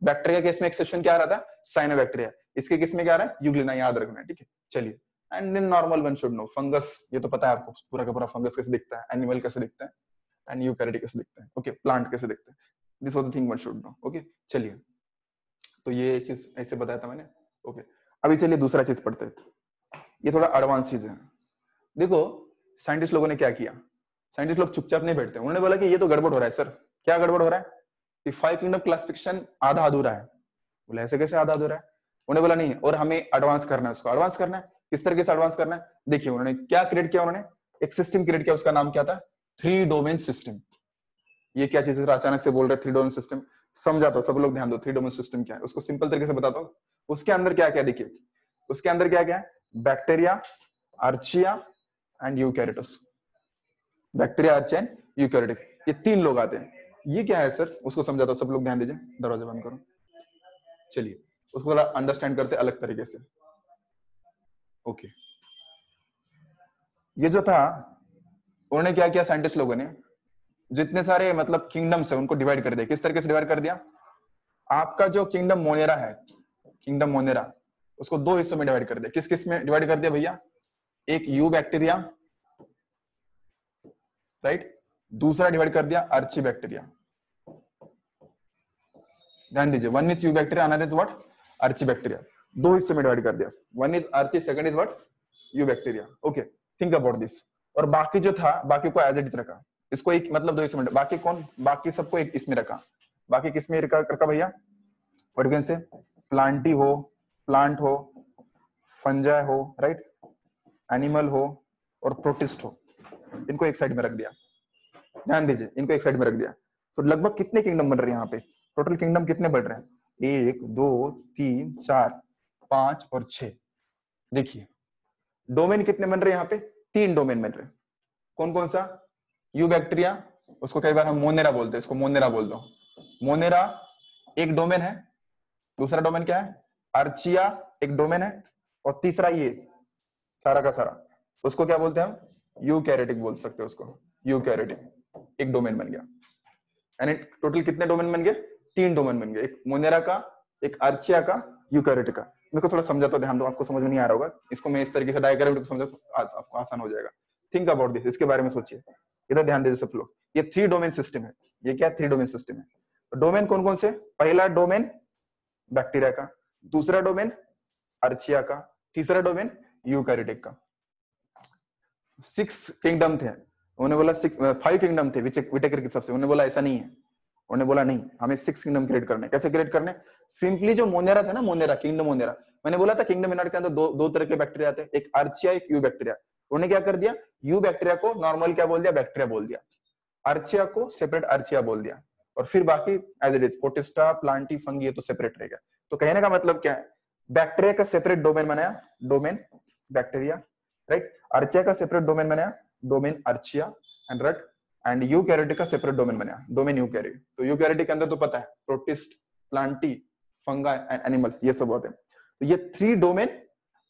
बैक्टीरिया के केस में एक्सेप्शन क्या आ रहा था? साइनोबैक्टीरिया। इसके केस में क्या आ रहा है? यूग्लिना। याद रखना है, ठीक है। चलिए, and then normal one should know fungus. ये तो पता है आपको पूरा का पूरा, फंगस कैसे दिखता है, एनिमल कैसे दिखता है, एंड यूकैरियोटिक कैसे दिखता है, ओके, प्लांट कैसे दिखता है। This was the thing one should know, okay. चलिए, तो ये चीज ऐसे बताया था मैंने, ओके। अभी चलिए दूसरा चीज पढ़ते हैं। ये थोड़ा एडवांस चीज है। देखो साइंटिस्ट लोगों ने क्या किया, साइंटिस्ट लोग चुपचाप नहीं बैठते, उन्होंने बोला कि ये तो गड़बड़ हो रहा है सर। क्या गड़बड़ हो रहा है? कि 5 किंगडम क्लासिफिकेशन आधा अधूरा है। बोले ऐसे कैसे आधा अधूरा है? उन्होंने बोला नहीं, और हमें एडवांस करना है, उसको एडवांस करना है। किस तरीके से एडवांस करना है? देखिए उन्होंने क्या क्रिएट किया, उन्होंने एक सिस्टम क्रिएट किया, उसका नाम क्या था? 3 डोमेन सिस्टम। ये क्या चीज है? अचानक से बोल रहे 3 डोमेन सिस्टम, समझाता हूं, सब लोग ध्यान दो। 3 डोमेन सिस्टम क्या है उसको सिंपल तरीके से बताता हूँ। उसके अंदर क्या क्या, देखिए उसके अंदर क्या क्या है? Bacteria, archaea and eukaryotes. Bacteria, archaea and eukaryotic, ये 3 लोग आते हैं। ये क्या है सर? उसको समझाता हूं, सब लोग ध्यान दीजिए, दरवाजा बंद करो। चलिए उसको थोड़ा अंडरस्टैंड करते अलग तरीके से, ओके। ये जो था, उन्होंने क्या किया साइंटिस्ट लोगों ने, जितने सारे मतलब किंगडम्स है उनको डिवाइड कर दिया। किस तरीके से डिवाइड कर दिया? आपका जो किंगडम मोनेरा है, किंगडम मोनेरा, उसको 2 हिस्सों में डिवाइड कर दिया। किस किस में डिवाइड कर दिया भैया? एक यू बैक्टीरिया, राइट, दूसरा डिवाइड कर दिया अर्ची बैक्टीरिया। ध्यान दीजिए, one is you bacteria, another is what? Archi bacteria. 2 हिस्से में डिवाइड कर दिया, one is Archi, second is what? You bacteria, okay. Think about this. और बाकी जो था, बाकी को एज इट इज रखा, इसको एक मतलब 2 हिस्से में, बाकी कौन? बाकी सबको एक इसमें रखा। बाकी किसमें रखा भैया? What you can say? Plantae हो, प्लांट हो, फंजाई हो, राइट, एनिमल हो, और प्रोटिस्ट हो, इनको एक साइड में रख दिया। ध्यान दीजिए, इनको एक साइड में रख दिया। तो लगभग कितने किंगडम बन रहे हैं यहाँ पे? टोटल किंगडम कितने बढ़ रहे हैं? 1 2 3 4 5 और 6। देखिए डोमेन कितने बन रहे हैं यहाँ पे? 3 डोमेन बन रहे हैं। कौन कौन सा? यू बैक्टीरिया, उसको कई बार हम मोनेरा बोलते हैं, इसको मोनेरा बोल दो। मोनेरा एक डोमेन है। दूसरा डोमेन क्या है? अर्चिया एक डोमेन है। और तीसरा ये सारा का सारा, उसको क्या बोलते हैं हम? यूकैरियोटिक बोल सकते हैं उसको, यूकैरियोटिक एक डोमेन बन गया। यानी टोटल कितने डोमेन बन गए? 3 डोमेन बन गए, एक मोनेरा का, एक अर्चिया का, यूकैरियोटिक का। मेरे को थोड़ा समझाता, ध्यान दो, आपको समझ में नहीं आ रहा होगा, इसको मैं इस तरीके से डायग्राम समझा तो आपको आसान हो जाएगा। थिंक अबाउट दिस, इसके बारे में सोचिए, इधर ध्यान दीजिए सब लोग। ये 3 डोमेन सिस्टम है। ये क्या? 3 डोमेन सिस्टम है। डोमेन कौन कौन से? पहला डोमेन बैक्टीरिया का, दूसरा डोमेन अर्चिया का। तीसरा डोमेन यूकैरियोटिक का। 6 किंगडम थे, उन्होंने बोला 5 किंगडम थे विटेकर के हिसाब से, उन्होंने बोला ऐसा नहीं है, उन्होंने बोला नहीं हमें 6 किंगडम क्रिएट करने। कैसे क्रिएट करने? सिंपली जो मोनेरा था ना, मोनेरा किंगडम मोनेरा, मैंने बोला था किंगडम मोनेरा के अंदर दो तरह के बैक्टीरिया आते हैं, एक अर्चिया एक यू बैक्टीरिया। उन्होंने क्या कर दिया, यू बैक्टीरिया को नॉर्मल क्या बोल दिया, बैक्टीरिया बोल दिया, अर्चिया को सेपरेट अर्चिया बोल दिया, और फिर बाकी as it is protista plantae fungi तो सेपरेट रहेगा। तो कहने का मतलब क्या है, बैक्टीरिया का सेपरेट डोमेन बनाया, डोमेन बैक्टीरिया, राइट। अर्चिया का सेपरेट डोमेन बनाया, domain archaea and right, and eukaryotic का सेपरेट डोमेन बनाया, डोमेन यूकैरियोट। तो यूकैरियोटिक के अंदर तो पता है protist plantae fungi and animals ये सब होते हैं। तो ये 3 डोमेन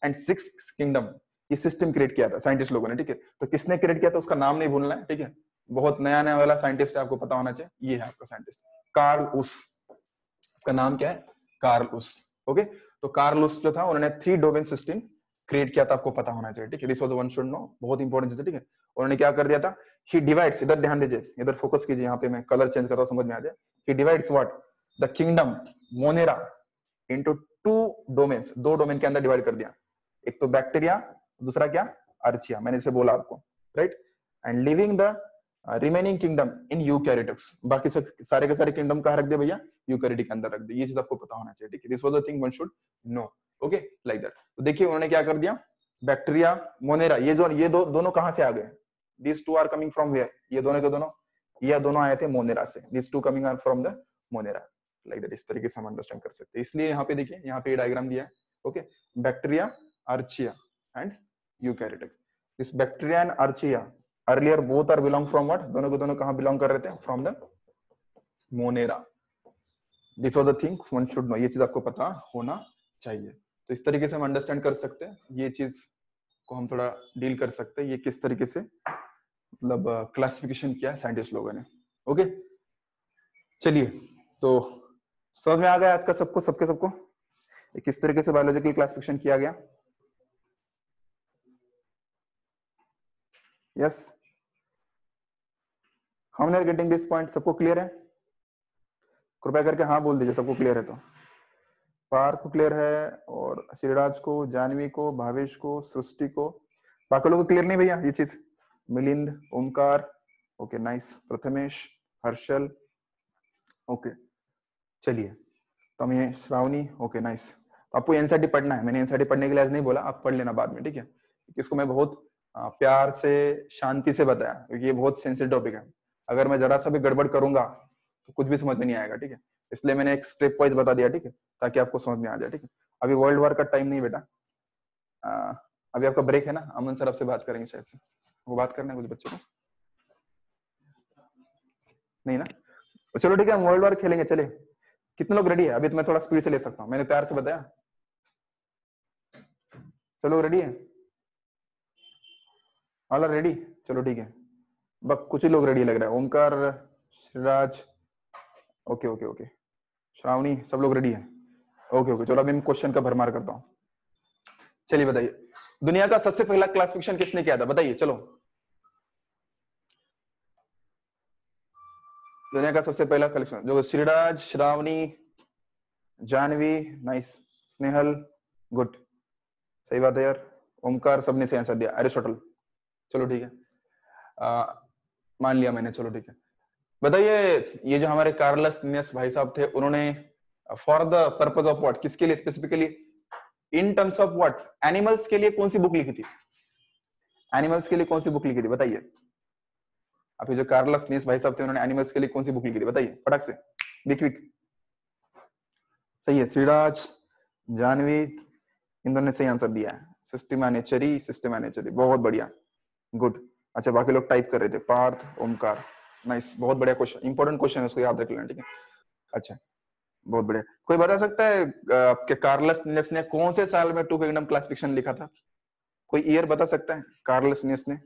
एंड 6 किंगडम ये सिस्टम क्रिएट किया था साइंटिस्ट लोगों ने, ठीक है। तो किसने क्रिएट किया था उसका नाम नहीं भूलना है, ठीक है, बहुत नया नया वाला साइंटिस्ट है, आपको पता होना चाहिए, ये है आपका साइंटिस्ट कार्ल उस, उसका नाम क्या है, कार्ल उस। ओके, तो कार्ल उस जो था उन्होंने 3 डोमेन सिस्टम क्रिएट किया था, आपको पता होना चाहिए, ठीक है। This was one should no, बहुत इंपॉर्टेंट चीज है, ठीक है। उन्होंने क्या कर दिया था, ही डिवाइड्स, इधर ध्यान दीजिए, इधर फोकस कीजिए, यहाँ पे मैं कलर चेंज करता हूं समझ में आ जाए। He divides what, the kingdom monera into 2 domains, 2 domain के अंदर डिवाइड कर दिया, एक तो बैक्टीरिया, दूसरा क्या, अर्चिया, मैंने इसे बोला आपको, right. And living the remaining kingdom in eukaryotics, बाकी सारे के सारे किंगडम कहाँ रख दिया भैया, यूकैरियोटिक के अंदर रख दिया। ये चीज आपको पता होना चाहिए, ठीक है। This was the thing one should know, okay, like that. तो देखिए उन्होंने क्या कर दिया, बैक्टीरिया मोनेरा, ये दोनों कहां से आ गए, this 2 are coming from where, ये दोनों के दोनों, ये दोनों आए थे मोनेरा से, this 2 coming are from the Monera, like that. इस तरीके से हम अंडरस्टैंड कर सकते हैं। इसलिए यहाँ पे देखिए, यहाँ पे डायग्राम दिया है, okay, bacteria, archaea and eukaryotic. This bacteria and archaea earlier both are belong from what, दोनों के दोनों कहां बिलोंग कर रहे थे, from the monera. This was the thing one should know, ये चीज आपको पता होना चाहिए। तो इस तरीके से हम अंडरस्टैंड कर सकते हैं, ये चीज को हम थोड़ा डील कर सकते हैं, ये किस तरीके से मतलब क्लासिफिकेशन किया है साइंटिस्ट लोगों ने, ओके। चलिए, तो समझ में आ गया आज का सबको, सबको किस तरीके से बायोलॉजिकल क्लासिफिकेशन किया गया। Yes, how many are getting this point, सबको क्लियर है? कृपया करके हाँ बोल दीजिए, सबको क्लियर है तो। पार्थ को क्लियर है, और श्रीराज को, जानवी को, भावेश को, सृष्टि को, बाकी लोगों को क्लियर नहीं भैया ये चीज? Milind, Omkar, okay nice, Prathamesh, Harshal, okay. चलिए, तो हम ये श्रावणी, ओके नाइस। तो आपको एनसीईआरटी पढ़ना है, मैंने एनसीईआरटी पढ़ने के लिए आज नहीं बोला, आप पढ़ लेना बाद में, ठीक है। इसको मैं बहुत प्यार से, शांति से बताया, क्योंकि ये बहुत सेंसिटिव टॉपिक है। अगर मैं जरा सा भी गड़बड़ करूंगा तो कुछ भी समझ में नहीं आएगा, ठीक है। इसलिए मैंने एक स्टेप वाइज बता दिया, ठीक है, ताकि आपको समझ में आ जाए, ठीक है। अभी वर्ल्ड वॉर का टाइम नहीं बेटा, अभी आपका ब्रेक है ना, अमन सर आपसे बात करेंगे शायद से, वो बात करना है कुछ बच्चों को, नहीं ना? चलो ठीक है, हम वर्ल्ड वॉर खेलेंगे, चले। कितने लोग रेडी है? अभी तो मैं थोड़ा स्पीड से ले सकता हूँ, मैंने प्यार से बताया। चलो रेडी है, ऑल आर रेडी? चलो ठीक है, बस कुछ ही लोग रेडी लग रहा है। Omkar, Shriraj, okay okay okay, Shravani, सब लोग रेडी है? ओके ओके, चलो अभी मैं क्वेश्चन का भरमार करता हूँ। चलिए बताइए, दुनिया का सबसे पहला क्लासिफिकेशन किसने किया था, बताइए चलो। दुनिया का सबसे पहला क्लासिफिकेशन जो श्रीराज, श्रावणी, जानवी, नाइस, स्नेहल, गुड, सही बात है यार। ओमकार, सबने सही आंसर दिया, एरिस्टोटल। चलो ठीक है, मान लिया मैंने, चलो ठीक है। बताइए, ये जो हमारे कार्लस लिनियस भाई साहब थे, उन्होंने for the purpose of what, किसके लिए specifically, in terms of what, animals के लिए कौन सी बुक लिखी थी? एनिमल्स के लिए कौन सी बुक लिखी थी बताइए? आप जो कार्लस लिनियस भाई साहब थे, उन्होंने एनिमल्स के लिए कौन सी बुक लिखी थी बताइए फटाक से, विक विक। सही है, श्रीराज, जानवी, इन दोनों ने सही आंसर दिया है, सिस्टमा नेचरी, सिस्टमा नेचरी, बहुत बढ़िया, गुड। अच्छा, बाकी लोग टाइप कर रहे थे, पार्थ, ओमकार, नाइस, बहुत बढ़िया क्वेश्चन, इंपॉर्टेंट क्वेश्चन है, उसको याद रख लेना, ठीक है। अच्छा, बहुत बढ़िया। कोई बता सकता है कि कार्लस लिनियस ने कौन से साल में 2 किंगडम क्लासिफिकेशन लिखा था? कोई ईयर बता सकता है? कार्लस लिनियस ने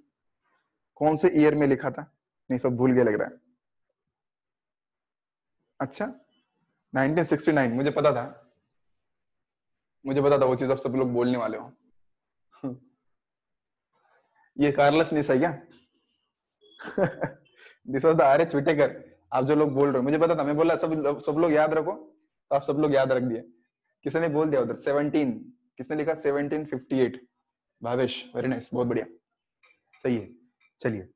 कौन से ईयर में लिखा था? नहीं, सब भूल गए लग रहा है। अच्छा, 1969, मुझे पता था, वो चीज आप सब लोग बोलने वाले हो। ये कार्लस लिनियस है क्या? This was the R H. Whittaker. आप जो लोग बोल रहे हो, मुझे पता था, मैं बोला सब लोग याद रखो, तो आप सब लोग याद रख दिए। किसी ने बोल दिया उधर 17 किसने लिखा 1758? भावेश, वेरी नाइस, बहुत बढ़िया, सही है। चलिए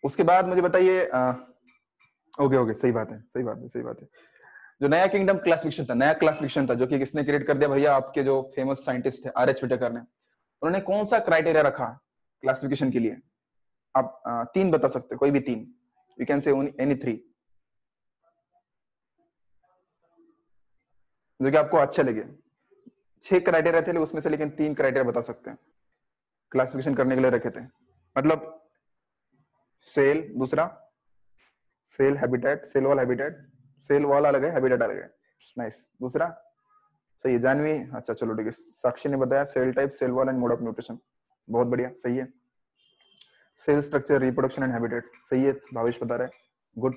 उसके बाद मुझे बताइए, ओके ओके, सही बात है, सही बात है, सही बात है। जो नया किंगडम क्लासिफिकेशन था, नया क्लासिफिकेशन था जो कि किसने क्रिएट कर दिया भैया, आपके जो फेमस साइंटिस्ट थे आर.एच. व्हिटेकर ने। उन्होंने कौन सा क्राइटेरिया रखा क्लासिफिकेशन के लिए? आप 3 बता सकते, कोई भी 3, यू कैन से एनी 3 जो कि आपको अच्छे लगे। 6 क्राइटेरिया थे उसमें से, लेकिन 3 क्राइटेरिया बता सकते हैं क्लासिफिकेशन करने के लिए रखे थे। मतलब सेल, दूसरा cell habitat, cell wall habitat, cell wall अलग है, हैबिटेट अलग है। नाइस, दूसरा सही है। जानवी, अच्छा चलो ठीक है। साक्षी ने बताया cell type, cell wall and mode of nutrition, बहुत बढ़िया, सही है। Cell structure, reproduction and habitat, सही है, भावेश बता रहे हैं, गुड,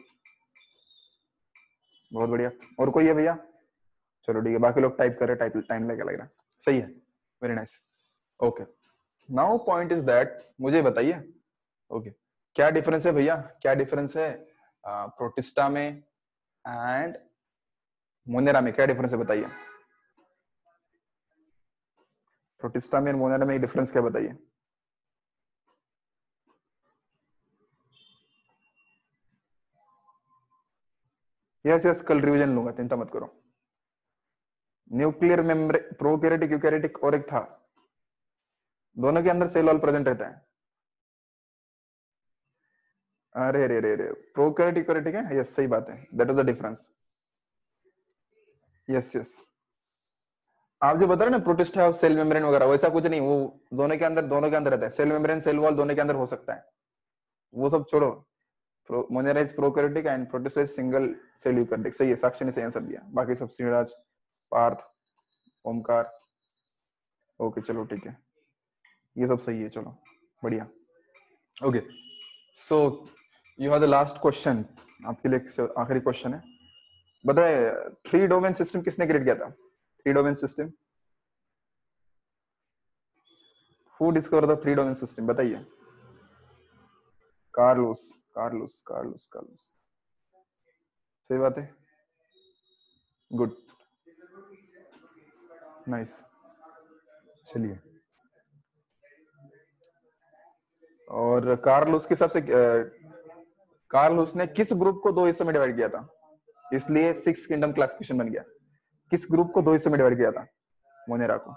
बहुत बढ़िया। और कोई है भैया? चलो ठीक है, बाकी लोग टाइप कर रहे, टाइम लग रहा, सही है, very nice, okay. Now point is that, मुझे बताइए, ओके, क्या डिफरेंस है भैया, क्या डिफरेंस है प्रोटिस्टा में एंड मोनेरा में, क्या डिफरेंस है बताइए? प्रोटिस्टा में मोनेरा में डिफरेंस क्या, बताइए? यस यस, कल रिवीजन लूंगा, चिंता मत करो। न्यूक्लियर मेम्ब्रेन, प्रोकैरियोटिक, यूकैरियोटिक और एक था, दोनों के अंदर सेल वॉल प्रेजेंट रहता है। अरे रे रे रे, प्रोकैरियोटिक यूकैरियोटिक है, यस सही बात है, that is the difference. Yes yes, आप जो बता रहे ना प्रोटिस्टा और सेल मेम्ब्रेन वगैरह, वैसा कुछ नहीं, वो दोनों के अंदर रहता है, सेल मेम्ब्रेन सेल वॉल दोनों के अंदर हो सकता है, वो सब छोड़ो। Monera is prokaryotic and Protista is single cell eukaryotic, सही है, साक्षी ने सही आंसर दिया। बाकी सब श्रीराज, पार्थ, ओमकार, ओके चलो ठीक है, ये सब सही है, चलो बढ़िया, okay. So you have the last question, आपके लिए आखिरी क्वेश्चन है, बताए 3 डोमेन सिस्टम किसने क्रिएट किया था? 3 domain system, who discover the 3 domain system, बताइए? कार्लोस, कार्लोस, कार्लोस, कार्लोस, सही बात है, गुड, नाइस, चलिए। और कार्लोस के हिसाब से कार्लोस ने किस ग्रुप को 2 हिस्सों में डिवाइड किया था, इसलिए 6 किंगडम क्लासिफिकेशन बन गया? किस ग्रुप को 2 हिस्सों में डिवाइड किया था मोनेरा को?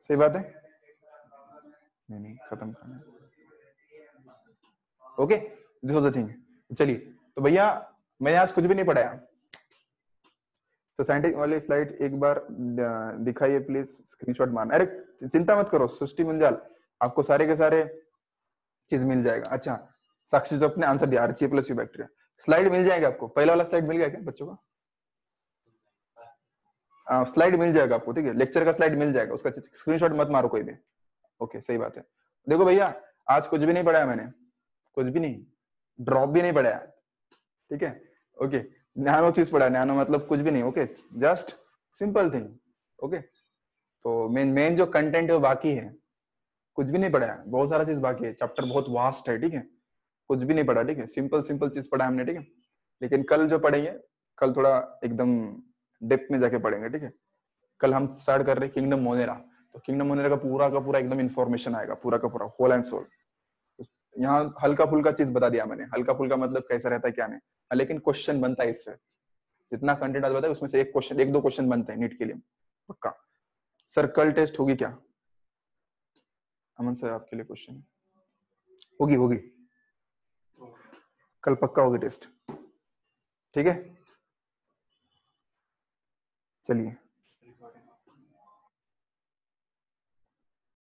सही बात है, नहीं नहीं खत्म करना, okay, this was the thing. चलिए, तो भैया मैंने आज कुछ भी नहीं पढ़ाया, तो साइंटिफिक वाली स्लाइड एक बार दिखाइए प्लीज, स्क्रीनशॉट मारना, अरे चिंता मत करो सृष्टि मुंजाल, आपको सारे के सारे चीज मिल जाएगा। अच्छा, साक्षी जो अपने आंसर दिया, archaea plus eubacteria, slide मिल जाएगा आपको, पहला वाला स्लाइड मिल गया क्या बच्चों का? स्लाइड मिल जाएगा आपको, ठीक है, लेक्चर का स्लाइड मिल जाएगा, उसका स्क्रीनशॉट मत मारो कोई भी, ओके सही बात है। देखो भैया, आज कुछ भी नहीं पढ़ाया मैंने, कुछ भी नहीं, ड्रॉप भी नहीं पढ़ाया, ठीक है, ओके, नैनो चीज पढ़ा, नैनो मतलब कुछ भी नहीं, okay, just simple thing, okay. तो मेन जो कंटेंट है वो बाकी है, कुछ भी नहीं पढ़ा है, बहुत सारा चीज बाकी है, चैप्टर बहुत वास्ट है, ठीक है, कुछ भी नहीं पढ़ा, ठीक है, सिंपल सिंपल चीज पढ़ा हमने, ठीक है। लेकिन कल जो पढ़ेंगे, कल थोड़ा एकदम डेप्थ में जाके पढ़ेंगे, ठीक है। कल हम स्टार्ट कर रहे हैं किंगडम मोनेरा, तो किंगडम मोनेरा का पूरा एकदम इन्फॉर्मेशन आएगा, पूरा का पूरा होल एंड सोल। यहाँ हल्का फुल्का चीज बता दिया मैंने, हल्का फुल्का मतलब कैसा रहता है क्या नहीं, लेकिन क्वेश्चन बनता है इससे, जितना कंटेंट आज बताया उसमें से एक क्वेश्चन, एक दो क्वेश्चन बनते हैं नीट के लिए पक्का। सर कल टेस्ट होगी क्या? अमन सर आपके लिए क्वेश्चन, होगी होगी, कल पक्का होगी टेस्ट, ठीक है, चलिए।